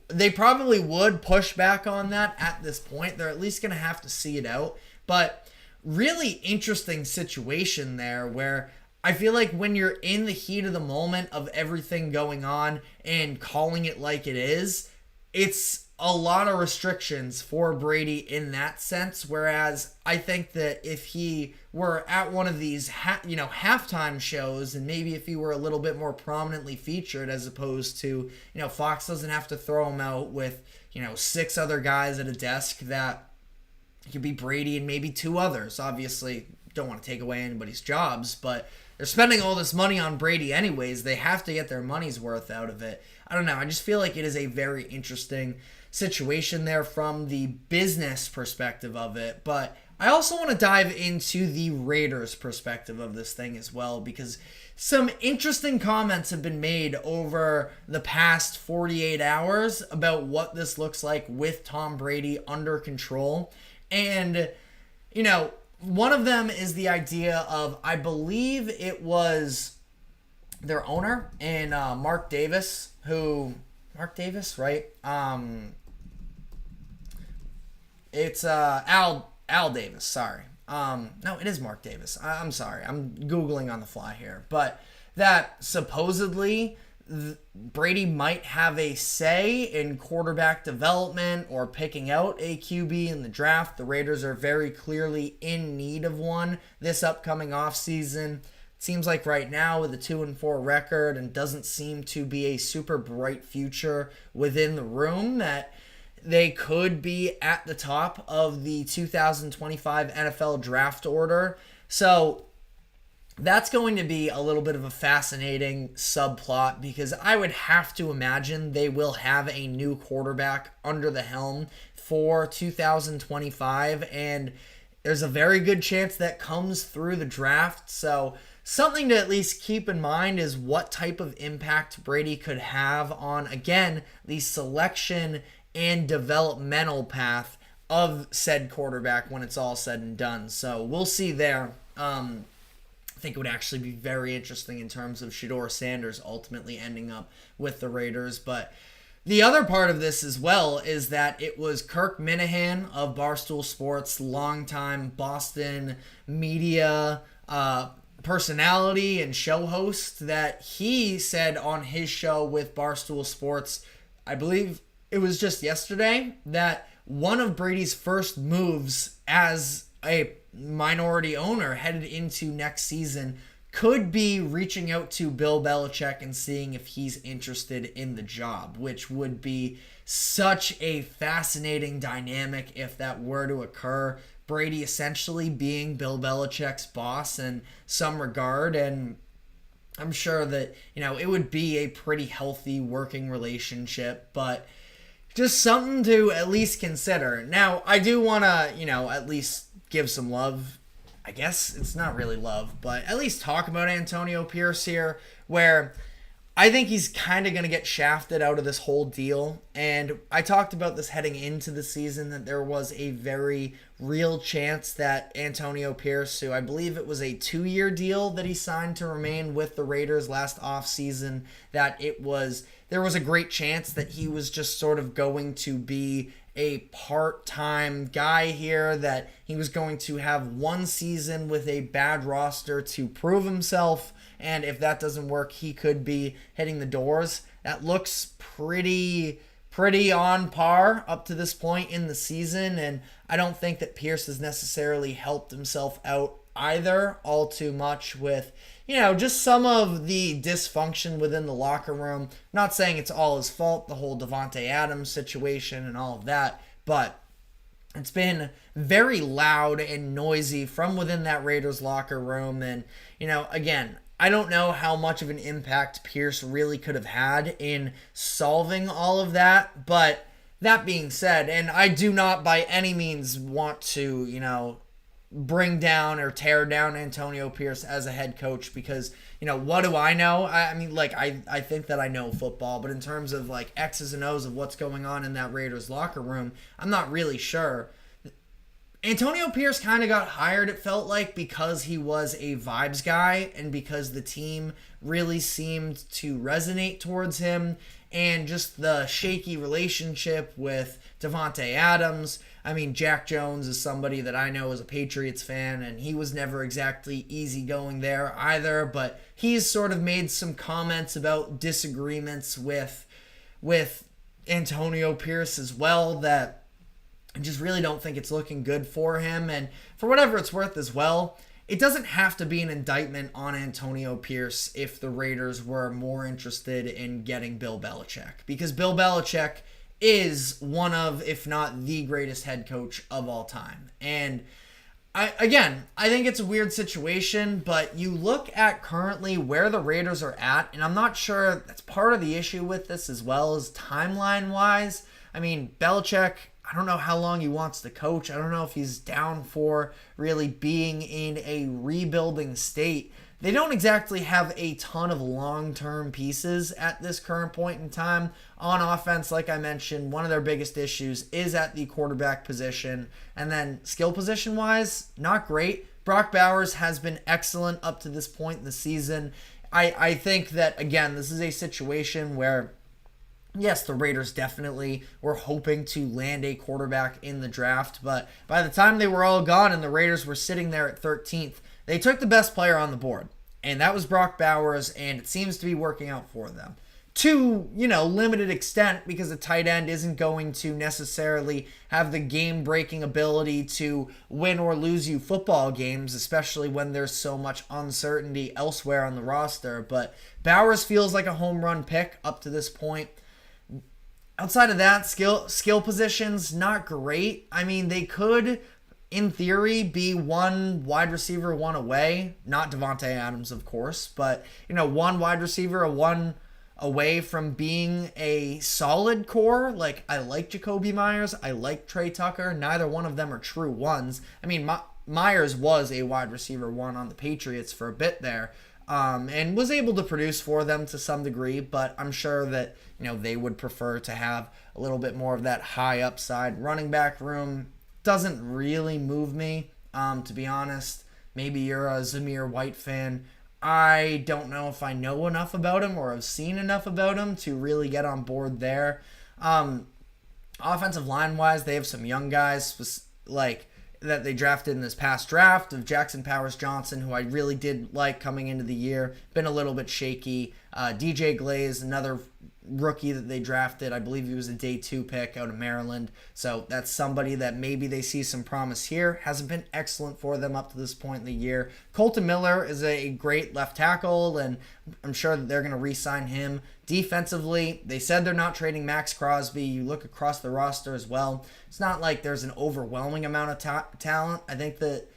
S1: they probably would push back on that at this point. They're at least going to have to see it out. But really interesting situation there, where I feel like when you're in the heat of the moment of everything going on and calling it like it is, it's a lot of restrictions for Brady in that sense. Whereas I think that if he were at one of these halftime shows, and maybe if he were a little bit more prominently featured, as opposed to, Fox doesn't have to throw him out with, 6 other guys at a desk that, It could be Brady and maybe two others. Obviously, don't want to take away anybody's jobs, but they're spending all this money on Brady anyways. They have to get their money's worth out of it. I don't know. I just feel like it is a very interesting situation there from the business perspective of it. But I also want to dive into the Raiders' perspective of this thing as well, because some interesting comments have been made over the past 48 hours about what this looks like with Tom Brady under control. And, you know, one of them is the idea of, I believe it was their owner and Mark Davis, right? It's Al Davis, sorry. No, it is Mark Davis. I'm sorry. I'm Googling on the fly here. But that supposedly Brady might have a say in quarterback development or picking out a QB in the draft. The Raiders are very clearly in need of one this upcoming offseason. It seems like right now with a 2-4 record and doesn't seem to be a super bright future within the room that they could be at the top of the 2025 NFL draft order. So that's going to be a little bit of a fascinating subplot, because I would have to imagine they will have a new quarterback under the helm for 2025, and there's a very good chance that comes through the draft. So something to at least keep in mind is what type of impact Brady could have on, again, the selection and developmental path of said quarterback when it's all said and done. So we'll see there. I think it would actually be very interesting in terms of Shedeur Sanders ultimately ending up with the Raiders. But the other part of this as well is that it was Kirk Minahan of Barstool Sports, longtime Boston media personality and show host, that he said on his show with Barstool Sports, I believe it was just yesterday, that one of Brady's first moves as a minority owner headed into next season could be reaching out to Bill Belichick and seeing if he's interested in the job, which would be such a fascinating dynamic if that were to occur. Brady essentially being Bill Belichick's boss in some regard, and I'm sure that, you know, it would be a pretty healthy working relationship, but just something to at least consider. Now, I do want to, you know, at least give some love. I guess it's not really love, but at least talk about Antonio Pierce here, where I think he's kind of going to get shafted out of this whole deal. And I talked about this heading into the season, that there was a very real chance that Antonio Pierce, who I believe it was a 2-year deal that he signed to remain with the Raiders last offseason, that there was a great chance that he was just sort of going to be a part-time guy here, that he was going to have one season with a bad roster to prove himself, and if that doesn't work, he could be hitting the doors. That looks pretty on par up to this point in the season, and I don't think that Pierce has necessarily helped himself out either all too much with, you know, just some of the dysfunction within the locker room. I'm not saying it's all his fault, the whole Davante Adams situation and all of that, but it's been very loud and noisy from within that Raiders locker room. And, you know, again, I don't know how much of an impact Pierce really could have had in solving all of that, but that being said, and I do not by any means want to, you know, bring down or tear down Antonio Pierce as a head coach, because, you know, what do I know? I mean, like, I think that I know football, but in terms of, like, X's and O's of what's going on in that Raiders locker room, I'm not really sure. Antonio Pierce kind of got hired, it felt like, because he was a vibes guy and because the team really seemed to resonate towards him, and just the shaky relationship with Davante Adams. I mean, Jack Jones is somebody that I know is a Patriots fan, and he was never exactly easygoing there either, but he's sort of made some comments about disagreements with Antonio Pierce as well, that I just really don't think it's looking good for him. And for whatever it's worth as well, it doesn't have to be an indictment on Antonio Pierce if the Raiders were more interested in getting Bill Belichick, because Bill Belichick is one of, if not the greatest head coach of all time. And I think it's a weird situation, but you look at currently where the Raiders are at, and I'm not sure that's part of the issue with this as well as timeline-wise. I mean, Belichick, I don't know how long he wants to coach. I don't know if he's down for really being in a rebuilding state. They don't exactly have a ton of long-term pieces at this current point in time. On offense, like I mentioned, one of their biggest issues is at the quarterback position. And then skill position-wise, not great. Brock Bowers has been excellent up to this point in the season. I think that, again, this is a situation where, yes, the Raiders definitely were hoping to land a quarterback in the draft. But by the time they were all gone and the Raiders were sitting there at 13th, they took the best player on the board, and that was Brock Bowers, and it seems to be working out for them. To, limited extent, because a tight end isn't going to necessarily have the game-breaking ability to win or lose you football games, especially when there's so much uncertainty elsewhere on the roster. But Bowers feels like a home run pick up to this point. Outside of that, skill positions, not great. I mean, they could, in theory, be one wide receiver, one away. Not Devontae Adams, of course, but, one wide receiver, one away from being a solid core. Like, I like Jacoby Myers. I like Trey Tucker. Neither one of them are true ones. I mean, Myers was a wide receiver one on the Patriots for a bit there, and was able to produce for them to some degree, but I'm sure that, they would prefer to have a little bit more of that high upside. Running back room doesn't really move me, to be honest. Maybe you're a Zamir White fan. I don't know if I know enough about him or have seen enough about him to really get on board there. Offensive line-wise, they have some young guys like that they drafted in this past draft of Jackson Powers-Johnson, who I really did like coming into the year. Been a little bit shaky. DJ Glaze, another rookie that they drafted. I believe he was a day 2 pick out of Maryland. So that's somebody that maybe they see some promise here. Hasn't been excellent for them up to this point in the year. Colton Miller is a great left tackle, and I'm sure that they're going to re-sign him. Defensively, they said they're not trading Max Crosby. You look across the roster as well. It's not like there's an overwhelming amount of talent. I think that,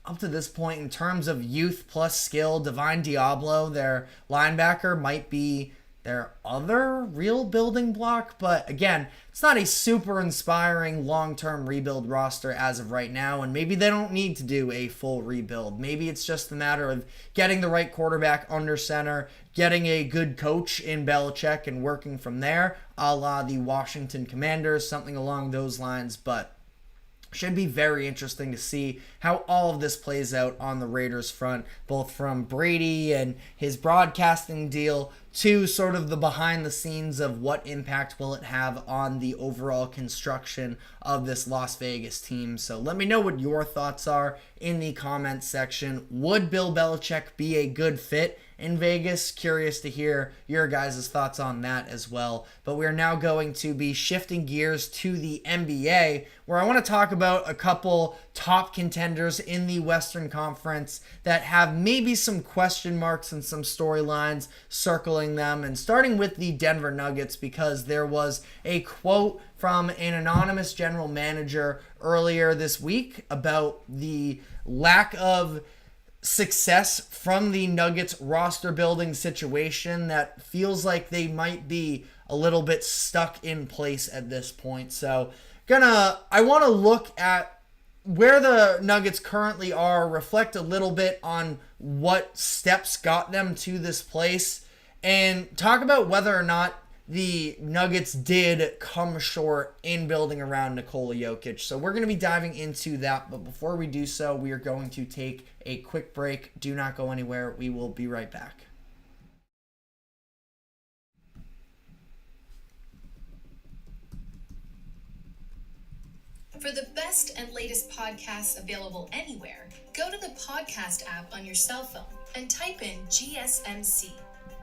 S1: up to this point, in terms of youth plus skill, Divine Diablo, their linebacker, might be their other real building block. But again, it's not a super inspiring long-term rebuild roster as of right now, and maybe they don't need to do a full rebuild. Maybe it's just a matter of getting the right quarterback under center, getting a good coach in Belichick, and working from there, a la the Washington Commanders, something along those lines. But should be very interesting to see how all of this plays out on the Raiders front, both from Brady and his broadcasting deal to sort of the behind the scenes of what impact will it have on the overall construction of this Las Vegas team. So let me know what your thoughts are in the comments section. Would Bill Belichick be a good fit in Vegas? Curious to hear your guys' thoughts on that as well. But we're now going to be shifting gears to the NBA, where I want to talk about a couple top contenders in the Western Conference that have maybe some question marks and some storylines circling them. And starting with the Denver Nuggets, because there was a quote from an anonymous general manager earlier this week about the lack of success from the Nuggets roster building situation that feels like they might be a little bit stuck in place at this point. So I want to look at where the Nuggets currently are, reflect a little bit on what steps got them to this place, and talk about whether or not the Nuggets did come short in building around Nikola Jokic. So we're going to be diving into that, but before we do so, we are going to take a quick break. Do not go anywhere. We will be right back.
S3: For the best and latest podcasts available anywhere, go to the podcast app on your cell phone and type in GSMC.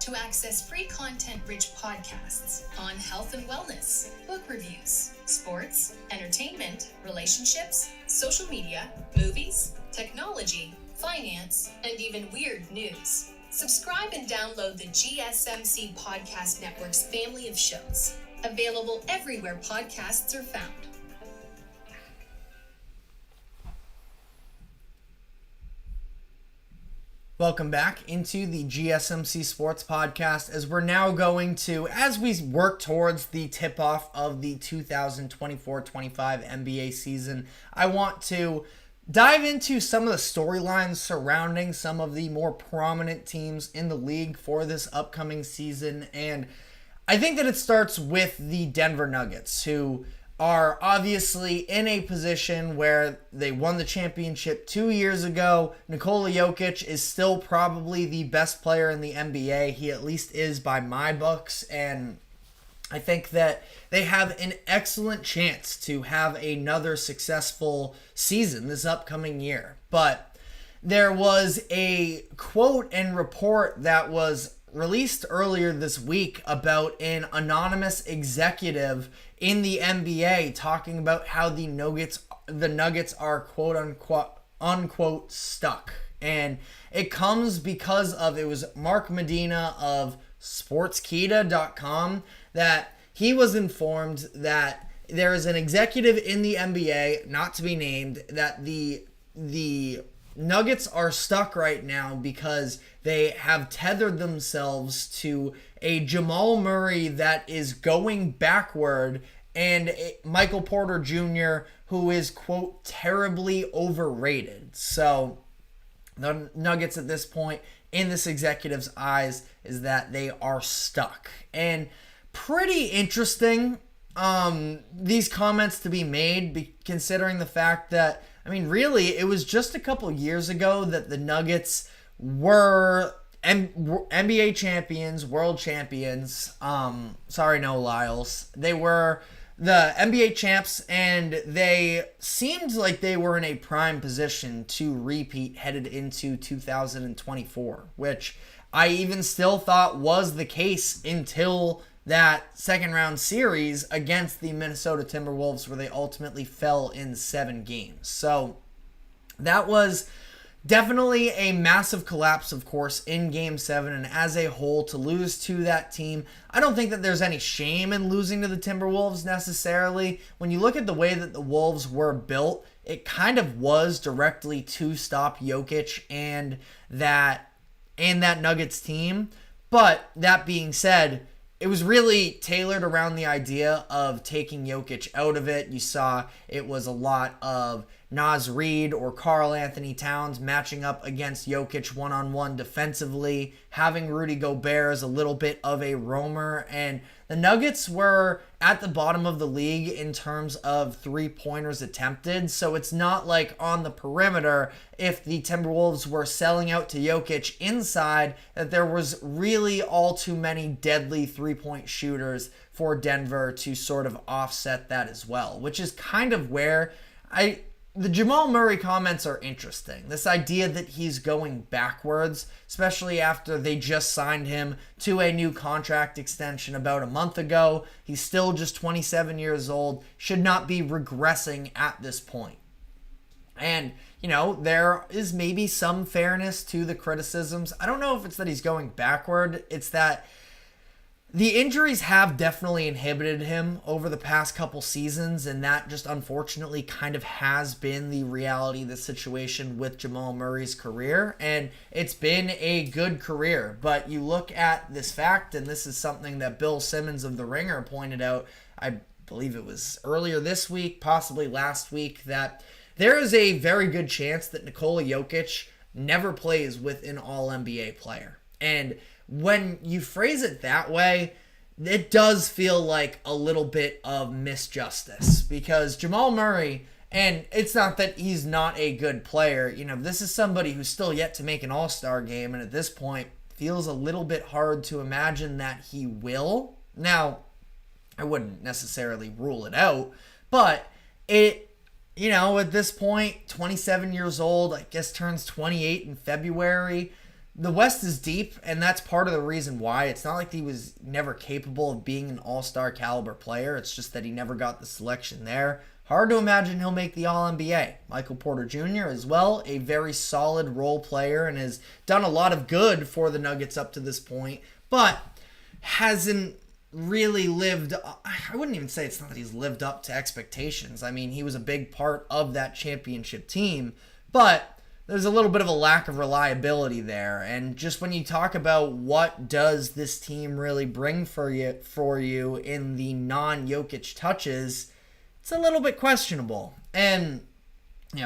S3: To access free content-rich podcasts on health and wellness, book reviews, sports, entertainment, relationships, social media, movies, technology, finance, and even weird news. Subscribe and download the GSMC Podcast Network's family of shows. Available everywhere podcasts are found.
S1: Welcome back into the GSMC Sports Podcast, as we're now going to, as we work towards the tip-off of the 2024-25 NBA season, I want to dive into some of the storylines surrounding some of the more prominent teams in the league for this upcoming season. And I think that it starts with the Denver Nuggets, who are obviously in a position where they won the championship 2 years ago. Nikola Jokic is still probably the best player in the NBA. He at least is by my books, and I think that they have an excellent chance to have another successful season this upcoming year. But there was a quote and report that was released earlier this week about an anonymous executive in the NBA talking about how the Nuggets are quote unquote stuck. And it comes because of, it was Mark Medina of Sportskeeda.com, that he was informed that there is an executive in the NBA, not to be named, that the Nuggets are stuck right now because they have tethered themselves to a Jamal Murray that is going backward, and Michael Porter Jr., who is, quote, terribly overrated. So the Nuggets at this point, in this executive's eyes, is that they are stuck. And pretty interesting, these comments to be made, considering the fact that, I mean, really, it was just a couple years ago that the Nuggets were NBA champions, world champions. Sorry, no Lyles. They were the NBA champs, and they seemed like they were in a prime position to repeat headed into 2024, which I even still thought was the case until that second round series against the Minnesota Timberwolves, where they ultimately fell in 7 games. So that was definitely a massive collapse, of course, in Game 7, and as a whole, to lose to that team, I don't think that there's any shame in losing to the Timberwolves necessarily. When you look at the way that the Wolves were built, it kind of was directly to stop Jokic and that Nuggets team. But that being said, it was really tailored around the idea of taking Jokic out of it. You saw it was a lot of Naz Reid or Karl Anthony Towns matching up against Jokic one-on-one defensively, having Rudy Gobert as a little bit of a roamer, and the Nuggets were at the bottom of the league in terms of three-pointers attempted, so it's not like on the perimeter, if the Timberwolves were selling out to Jokic inside, that there was really all too many deadly three-point shooters for Denver to sort of offset that as well, which is kind of where the Jamal Murray comments are interesting. This idea that he's going backwards, especially after they just signed him to a new contract extension about a month ago. He's still just 27 years old, should not be regressing at this point. And, you know, there is maybe some fairness to the criticisms. I don't know if it's that he's going backward. It's that the injuries have definitely inhibited him over the past couple seasons, and that just unfortunately kind of has been the reality of the situation with Jamal Murray's career, and it's been a good career. But you look at this fact, and this is something that Bill Simmons of The Ringer pointed out, I believe it was earlier this week, possibly last week, that there is a very good chance that Nikola Jokic never plays with an All-NBA player. And when you phrase it that way, it does feel like a little bit of misjustice, because Jamal Murray, and it's not that he's not a good player, you know, this is somebody who's still yet to make an All-Star game, and at this point feels a little bit hard to imagine that he will. Now, I wouldn't necessarily rule it out, but it, you know, at this point, 27 years old, I guess turns 28 in February. The West is deep, and that's part of the reason why. It's not like he was never capable of being an all-star caliber player. It's just that he never got the selection there. Hard to imagine he'll make the All-NBA. Michael Porter Jr. as well, a very solid role player and has done a lot of good for the Nuggets up to this point, but hasn't really lived, I wouldn't even say it's not that he's lived up to expectations. I mean, he was a big part of that championship team, but there's a little bit of a lack of reliability there. And just when you talk about what does this team really bring for you in the non-Jokic touches, it's a little bit questionable. And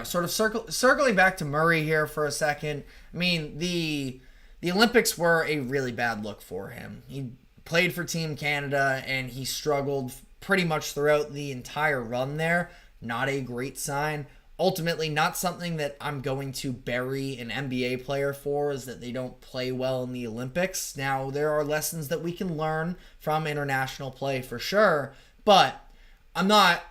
S1: sort of circling back to Murray here for a second. I mean, the Olympics were a really bad look for him. He played for Team Canada, and he struggled pretty much throughout the entire run there. Not a great sign. Ultimately, not something that I'm going to bury an NBA player for, is that they don't play well in the Olympics. Now, there are lessons that we can learn from international play for sure, but I'm not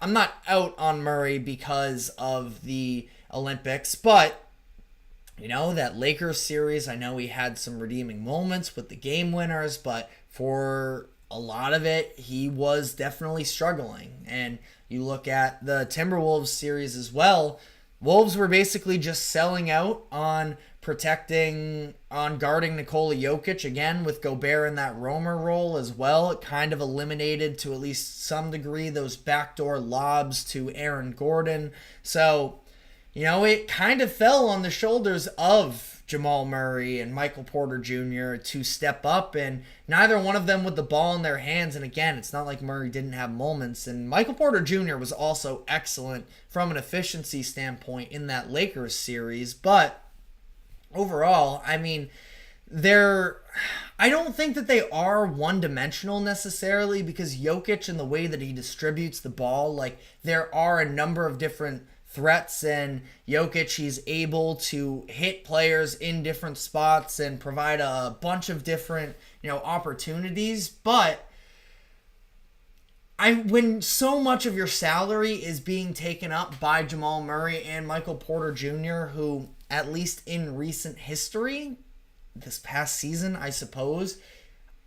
S1: out on Murray because of the Olympics. But that Lakers series, I know he had some redeeming moments with the game winners, but for a lot of it, he was definitely struggling. And you look at the Timberwolves series as well. Wolves were basically just selling out on guarding Nikola Jokic, again, with Gobert in that roamer role as well. It kind of eliminated, to at least some degree, those backdoor lobs to Aaron Gordon. So, it kind of fell on the shoulders of Jamal Murray and Michael Porter Jr. to step up, and neither one of them with the ball in their hands. And again, it's not like Murray didn't have moments, and Michael Porter Jr. was also excellent from an efficiency standpoint in that Lakers series. But overall, I mean, I don't think that they are one-dimensional necessarily, because Jokic and the way that he distributes the ball, like, there are a number of different threats, and Jokic, he's able to hit players in different spots and provide a bunch of different, opportunities. But when so much of your salary is being taken up by Jamal Murray and Michael Porter Jr., who, at least in recent history, this past season, I suppose,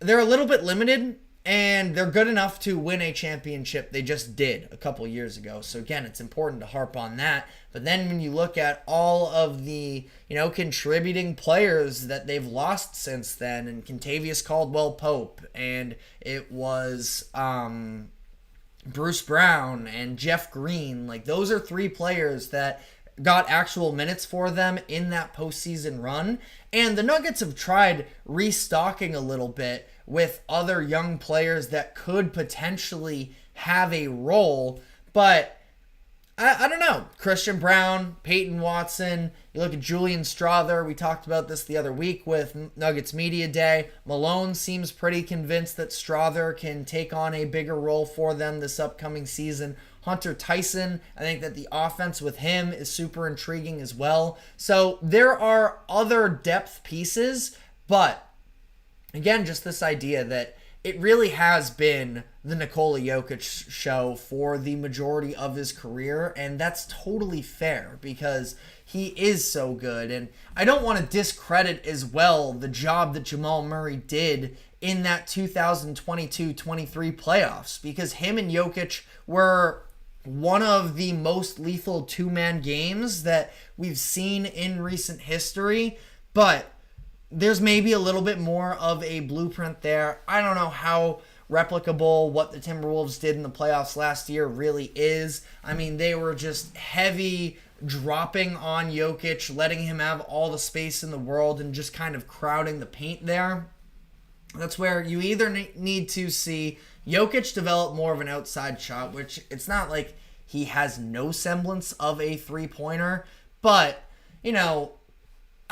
S1: they're a little bit limited, and they're good enough to win a championship. They just did a couple years ago. So again, it's important to harp on that. But then when you look at all of the, contributing players that they've lost since then, and Kentavious Caldwell-Pope, and it was Bruce Brown and Jeff Green, like, those are three players that got actual minutes for them in that postseason run. And the Nuggets have tried restocking a little bit with other young players that could potentially have a role. But I don't know. Christian Brown, Peyton Watson, you look at Julian Strawther. We talked about this the other week with Nuggets Media Day. Malone seems pretty convinced that Strawther can take on a bigger role for them this upcoming season. Hunter Tyson, I think that the offense with him is super intriguing as well. So there are other depth pieces, but again, just this idea that it really has been the Nikola Jokic show for the majority of his career, and that's totally fair because he is so good. And I don't want to discredit as well the job that Jamal Murray did in that 2022-23 playoffs, because him and Jokic were one of the most lethal two-man games that we've seen in recent history. But there's maybe a little bit more of a blueprint there. I don't know how replicable what the Timberwolves did in the playoffs last year really is. I mean, they were just heavy dropping on Jokic, letting him have all the space in the world and just kind of crowding the paint there. That's where you either need to see Jokic develop more of an outside shot, which it's not like he has no semblance of a three-pointer, but,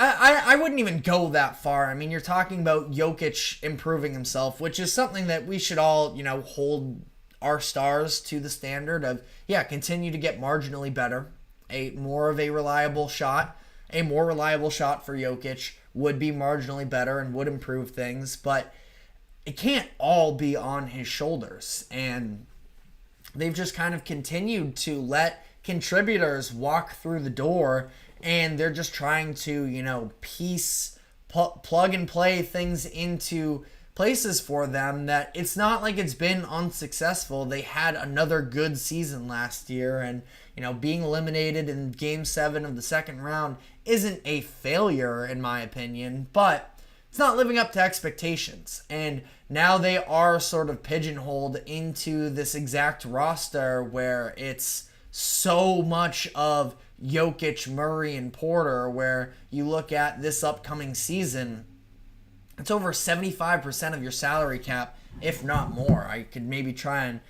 S1: I wouldn't even go that far. I mean, you're talking about Jokic improving himself, which is something that we should all, hold our stars to the standard of, continue to get marginally better, a more reliable shot for Jokic would be marginally better and would improve things, but it can't all be on his shoulders. And they've just kind of continued to let contributors walk through the door, and they're just trying to, plug and play things into places for them that it's not like it's been unsuccessful. They had another good season last year, and, being eliminated in Game 7 of the second round isn't a failure, in my opinion, but it's not living up to expectations. And now they are sort of pigeonholed into this exact roster where it's so much of Jokic, Murray, and Porter, where you look at this upcoming season, it's over 75% of your salary cap, if not more. I could maybe try and,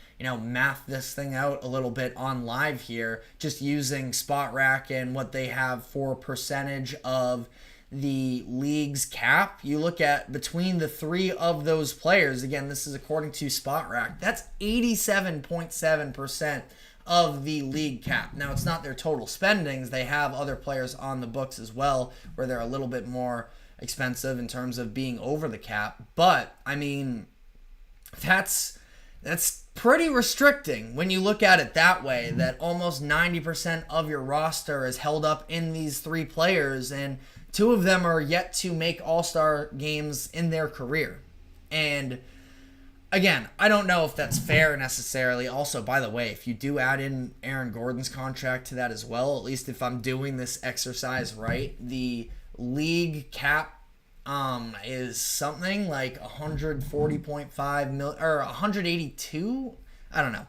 S1: math this thing out a little bit on live here, just using Spot Rack and what they have for percentage of the league's cap. You look at between the three of those players, again, this is according to Spot Rack, that's 87.7% of the league cap. Now, it's not their total spendings. They have other players on the books as well where they're a little bit more expensive in terms of being over the cap. But, I mean, that's pretty restricting when you look at it that way, that almost 90% of your roster is held up in these three players, and two of them are yet to make all-star games in their career. And again, I don't know if that's fair necessarily. Also, by the way, if you do add in Aaron Gordon's contract to that as well, at least if I'm doing this exercise right, the league cap is something like 140.5 million or 182. I don't know.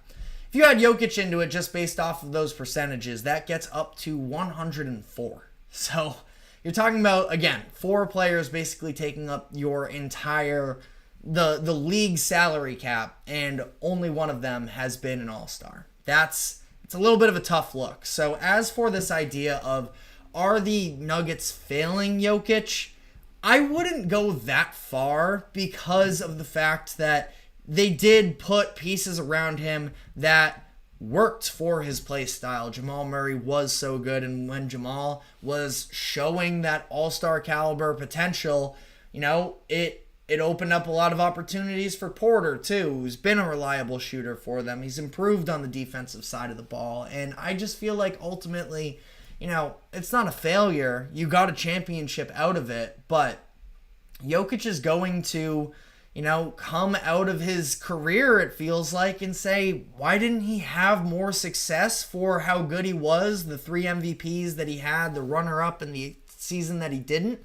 S1: If you add Jokic into it just based off of those percentages, that gets up to 104. So you're talking about, again, four players basically taking up your entire the league salary cap, and only one of them has been an all-star. It's a little bit of a tough look. So as for this idea of, are the Nuggets failing Jokic, I wouldn't go that far because of the fact that they did put pieces around him that worked for his play style. Jamal Murray was so good, and when Jamal was showing that all-star caliber potential, it opened up a lot of opportunities for Porter too, who's been a reliable shooter for them. He's improved on the defensive side of the ball, and I just feel like ultimately, it's not a failure. You got a championship out of it, but Jokic is going to, come out of his career, it feels like, and say, why didn't he have more success for how good he was, the 3 MVPs that he had, the runner-up in the season that he didn't?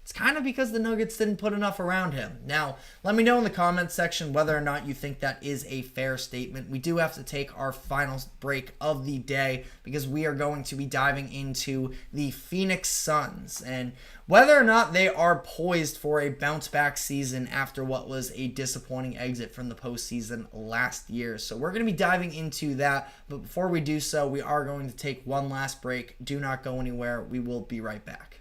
S1: It's kind of because the Nuggets didn't put enough around him. Now, let me know in the comments section whether or not you think that is a fair statement. We do have to take our final break of the day because we are going to be diving into the Phoenix Suns and whether or not they are poised for a bounce-back season after what was a disappointing exit from the postseason last year. So we're going to be diving into that, but before we do so, we are going to take one last break. Do not go anywhere. We will be right back.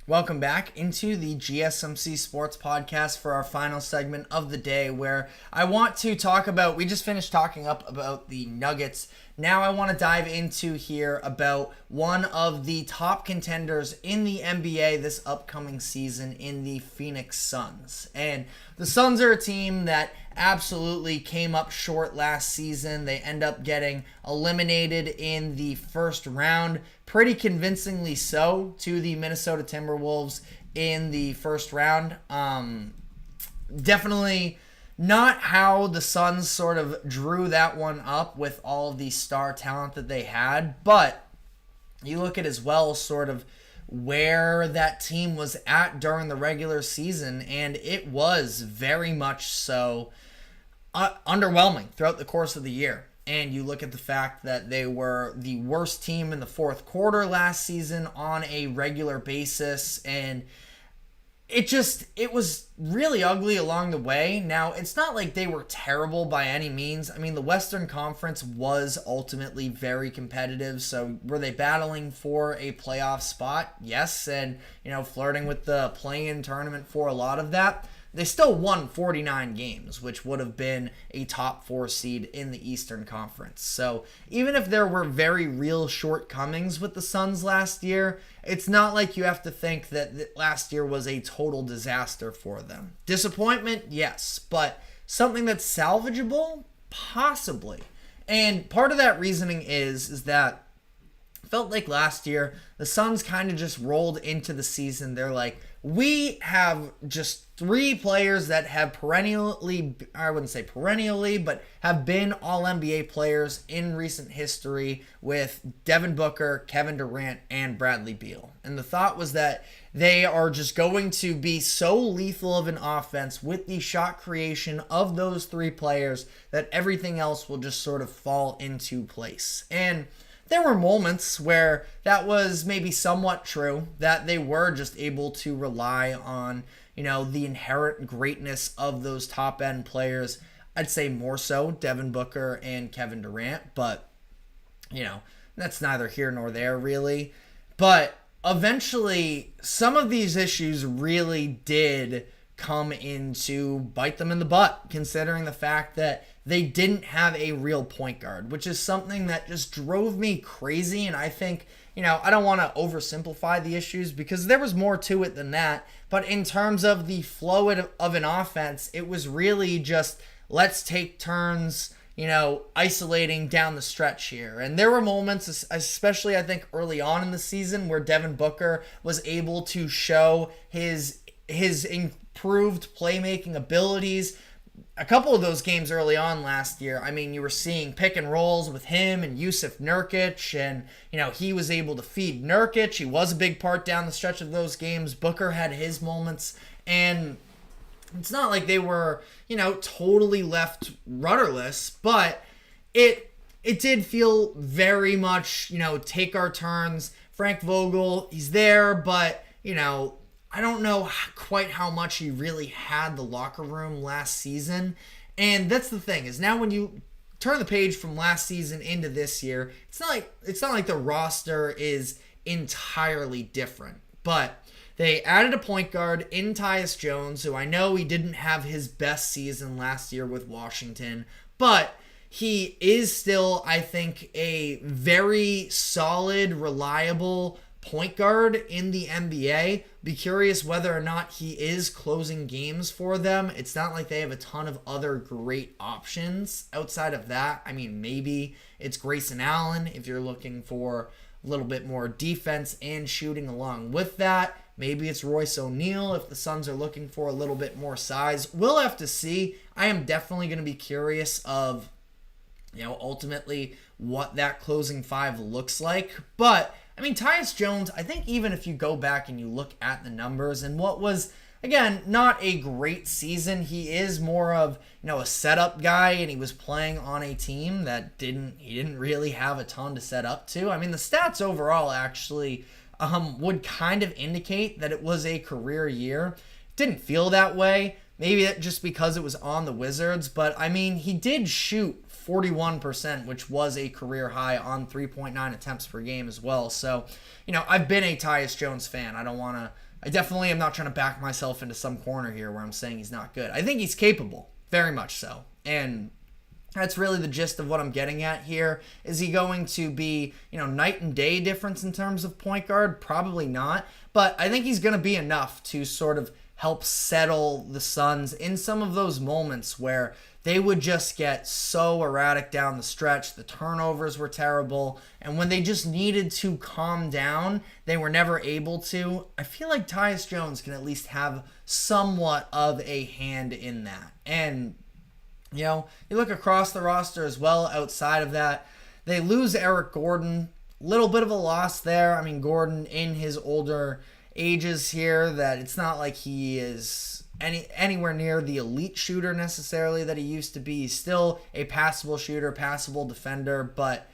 S1: Welcome back into the GSMC Sports Podcast for our final segment of the day, where I want to talk about, we just finished talking about the Nuggets. Now I want to dive into here about one of the top contenders in the NBA this upcoming season in the Phoenix Suns. And the Suns are a team that absolutely came up short last season. They end up getting eliminated in the first round, pretty convincingly so, to the Minnesota Timberwolves in the first round. Definitely not how the Suns sort of drew that one up with all of the star talent that they had, but you look at as well sort of where that team was at during the regular season, and it was very much so underwhelming throughout the course of the year. And you look at the fact that they were the worst team in the fourth quarter last season on a regular basis, and it was really ugly along the way. Now, it's not like they were terrible by any means. I mean, the Western Conference was ultimately very competitive. So were they battling for a playoff spot? Yes. And, flirting with the play-in tournament for a lot of that. They still won 49 games, which would have been a top 4 seed in the Eastern Conference. So even if there were very real shortcomings with the Suns last year, it's not like you have to think that last year was a total disaster for them. Disappointment, yes, but something that's salvageable, possibly. And part of that reasoning is that it felt like last year the Suns kind of just rolled into the season. They're like, we have just 3 players that have I wouldn't say perennially, but have been all-NBA players in recent history with Devin Booker, Kevin Durant, and Bradley Beal. And the thought was that they are just going to be so lethal of an offense with the shot creation of those 3 players that everything else will just sort of fall into place. And there were moments where that was maybe somewhat true, that they were just able to rely on, the inherent greatness of those top-end players. I'd say more so Devin Booker and Kevin Durant, but, that's neither here nor there, really. But eventually, some of these issues really did come in to bite them in the butt, considering the fact that they didn't have a real point guard, which is something that just drove me crazy. And I think, I don't want to oversimplify the issues because there was more to it than that. But in terms of the flow of an offense, it was really just, let's take turns, isolating down the stretch here. And there were moments, especially I think early on in the season, where Devin Booker was able to show his improved playmaking abilities. A couple of those games early on last year, I mean, you were seeing pick and rolls with him and Yusuf Nurkic, and, he was able to feed Nurkic. He was a big part down the stretch of those games. Booker had his moments, and it's not like they were, totally left rudderless, but it did feel very much, take our turns. Frank Vogel, he's there, but, I don't know quite how much he really had the locker room last season. And that's the thing, is now when you turn the page from last season into this year, it's not like the roster is entirely different. But they added a point guard in Tyus Jones, who I know he didn't have his best season last year with Washington, but he is still, I think, a very solid, reliable point guard in the NBA. Be curious whether or not he is closing games for them. It's not like they have a ton of other great options outside of that. I mean, maybe it's Grayson Allen if you're looking for a little bit more defense and shooting along with that. Maybe it's Royce O'Neal if the Suns are looking for a little bit more size. We'll have to see. I am definitely going to be curious of, ultimately what that closing 5 looks like. But I mean, Tyus Jones, I think even if you go back and you look at the numbers and what was, again, not a great season, he is more of, a setup guy, and he was playing on a team that he didn't really have a ton to set up to. I mean, the stats overall actually would kind of indicate that it was a career year. Didn't feel that way. Maybe just because it was on the Wizards, but I mean, he did shoot 41%, which was a career high on 3.9 attempts per game as well. So, I've been a Tyus Jones fan. I definitely am not trying to back myself into some corner here where I'm saying he's not good. I think he's capable, very much so. And that's really the gist of what I'm getting at here. Is he going to be, night and day difference in terms of point guard? Probably not. But I think he's going to be enough to sort of help settle the Suns in some of those moments where they would just get so erratic down the stretch. The turnovers were terrible. And when they just needed to calm down, they were never able to. I feel like Tyus Jones can at least have somewhat of a hand in that. And, you look across the roster as well outside of that. They lose Eric Gordon. little bit of a loss there. I mean, Gordon in his older ages here, that it's not like he is anywhere near the elite shooter necessarily that he used to be. He's still a passable shooter, passable defender, but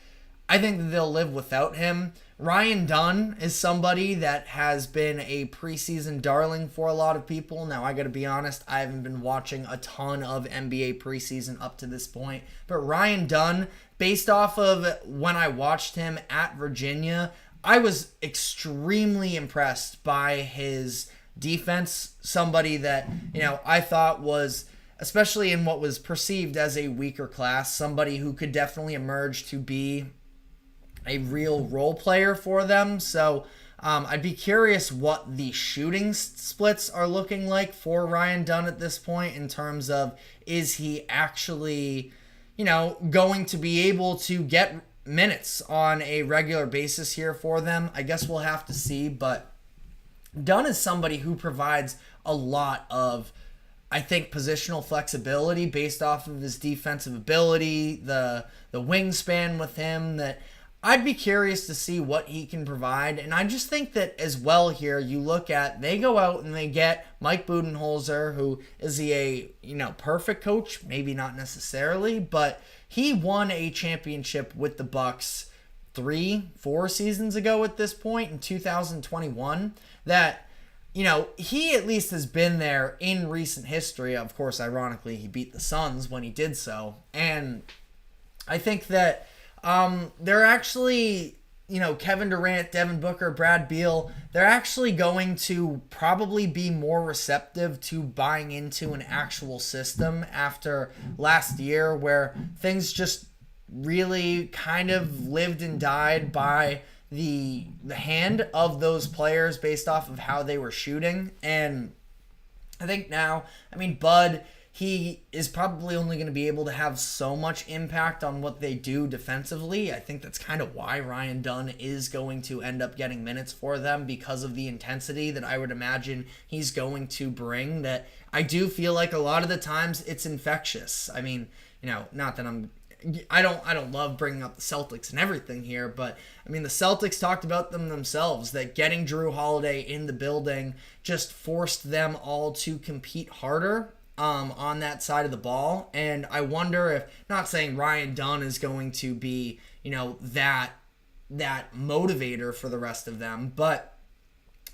S1: I think that they'll live without him. Ryan Dunn is somebody that has been a preseason darling for a lot of people. Now, I got to be honest, I haven't been watching a ton of NBA preseason up to this point. But Ryan Dunn, based off of when I watched him at Virginia, I was extremely impressed by his defense. Somebody that, I thought was, especially in what was perceived as a weaker class, somebody who could definitely emerge to be a real role player for them. So I'd be curious what the shooting splits are looking like for Ryan Dunn at this point, in terms of, is he actually, going to be able to get minutes on a regular basis here for them? I guess we'll have to see, but Dunn is somebody who provides a lot of, I think, positional flexibility based off of his defensive ability, the wingspan with him, that I'd be curious to see what he can provide. And I just think that as well here, you look at, they go out and they get Mike Budenholzer, who is a perfect coach, maybe not necessarily, but he won a championship with the Bucks 3-4 seasons ago at this point in 2021. That, he at least has been there in recent history. Of course, ironically, he beat the Suns when he did so. And I think that they're actually, Kevin Durant, Devin Booker, Brad Beal, they're actually going to probably be more receptive to buying into an actual system after last year, where things just really kind of lived and died by the hand of those players based off of how they were shooting. And I think now, Bud, he is probably only going to be able to have so much impact on what they do defensively. I think that's kind of why Ryan Dunn is going to end up getting minutes for them, because of the intensity that I would imagine he's going to bring. That I do feel like a lot of the times it's infectious. Not that I don't love bringing up the Celtics and everything here, but the Celtics talked about them themselves, that getting Drew Holiday in the building just forced them all to compete harder on that side of the ball. And I wonder if, not saying Ryan Dunn is going to be, that motivator for the rest of them, but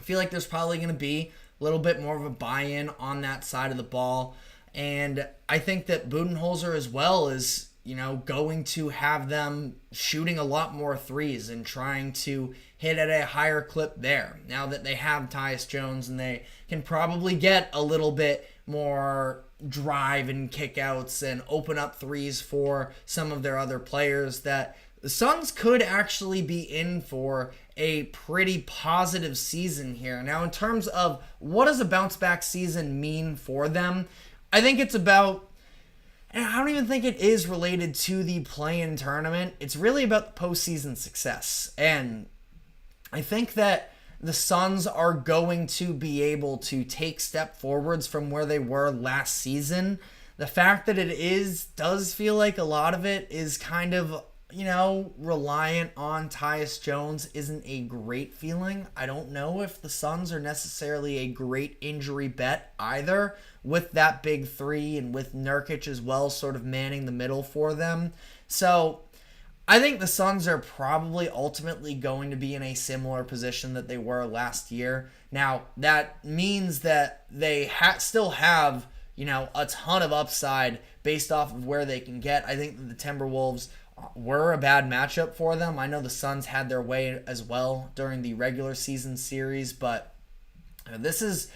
S1: I feel like there's probably going to be a little bit more of a buy-in on that side of the ball. And I think that Budenholzer as well is, going to have them shooting a lot more threes and trying to hit at a higher clip there. Now that they have Tyus Jones, and they can probably get a little bit more drive and kickouts and open up threes for some of their other players, that the Suns could actually be in for a pretty positive season here. Now, in terms of what does a bounce back season mean for them, I think it's about, and I don't even think it is related to the play-in tournament. It's really about the postseason success. And I think that the Suns are going to be able to take step forwards from where they were last season. The fact that does feel like a lot of it is kind of, reliant on Tyus Jones isn't a great feeling. I don't know if the Suns are necessarily a great injury bet either, with that big three and with Nurkic as well sort of manning the middle for them. So I think the Suns are probably ultimately going to be in a similar position that they were last year. Now, that means that they still have, a ton of upside based off of where they can get. I think that the Timberwolves were a bad matchup for them. I know the Suns had their way as well during the regular season series, but this is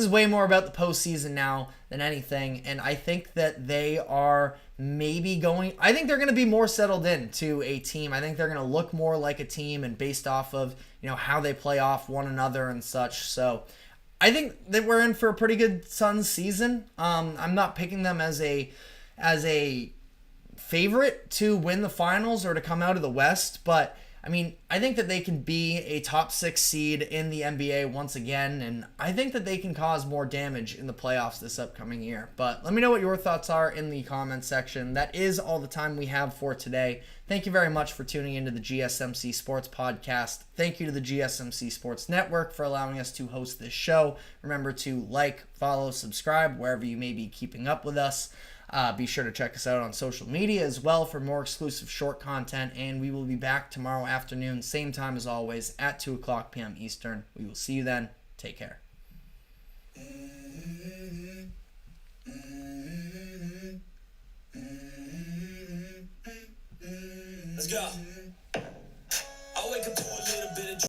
S1: way more about the postseason now than anything, and I think that they are I think they're going to be more settled into a team. I think they're going to look more like a team, and based off of, how they play off one another and such. So I think that we're in for a pretty good Suns season. I'm not picking them as a favorite to win the finals or to come out of the West, but I mean, I think that they can be a top 6 seed in the NBA once again, and I think that they can cause more damage in the playoffs this upcoming year. But let me know what your thoughts are in the comments section. That is all the time we have for today. Thank you very much for tuning into the GSMC Sports Podcast. Thank you to the GSMC Sports Network for allowing us to host this show. Remember to like, follow, subscribe wherever you may be keeping up with us. Be sure to check us out on social media as well for more exclusive short content, and we will be back tomorrow afternoon, same time as always, at 2 o'clock p.m. Eastern. We will see you then. Take care.
S2: Let's go.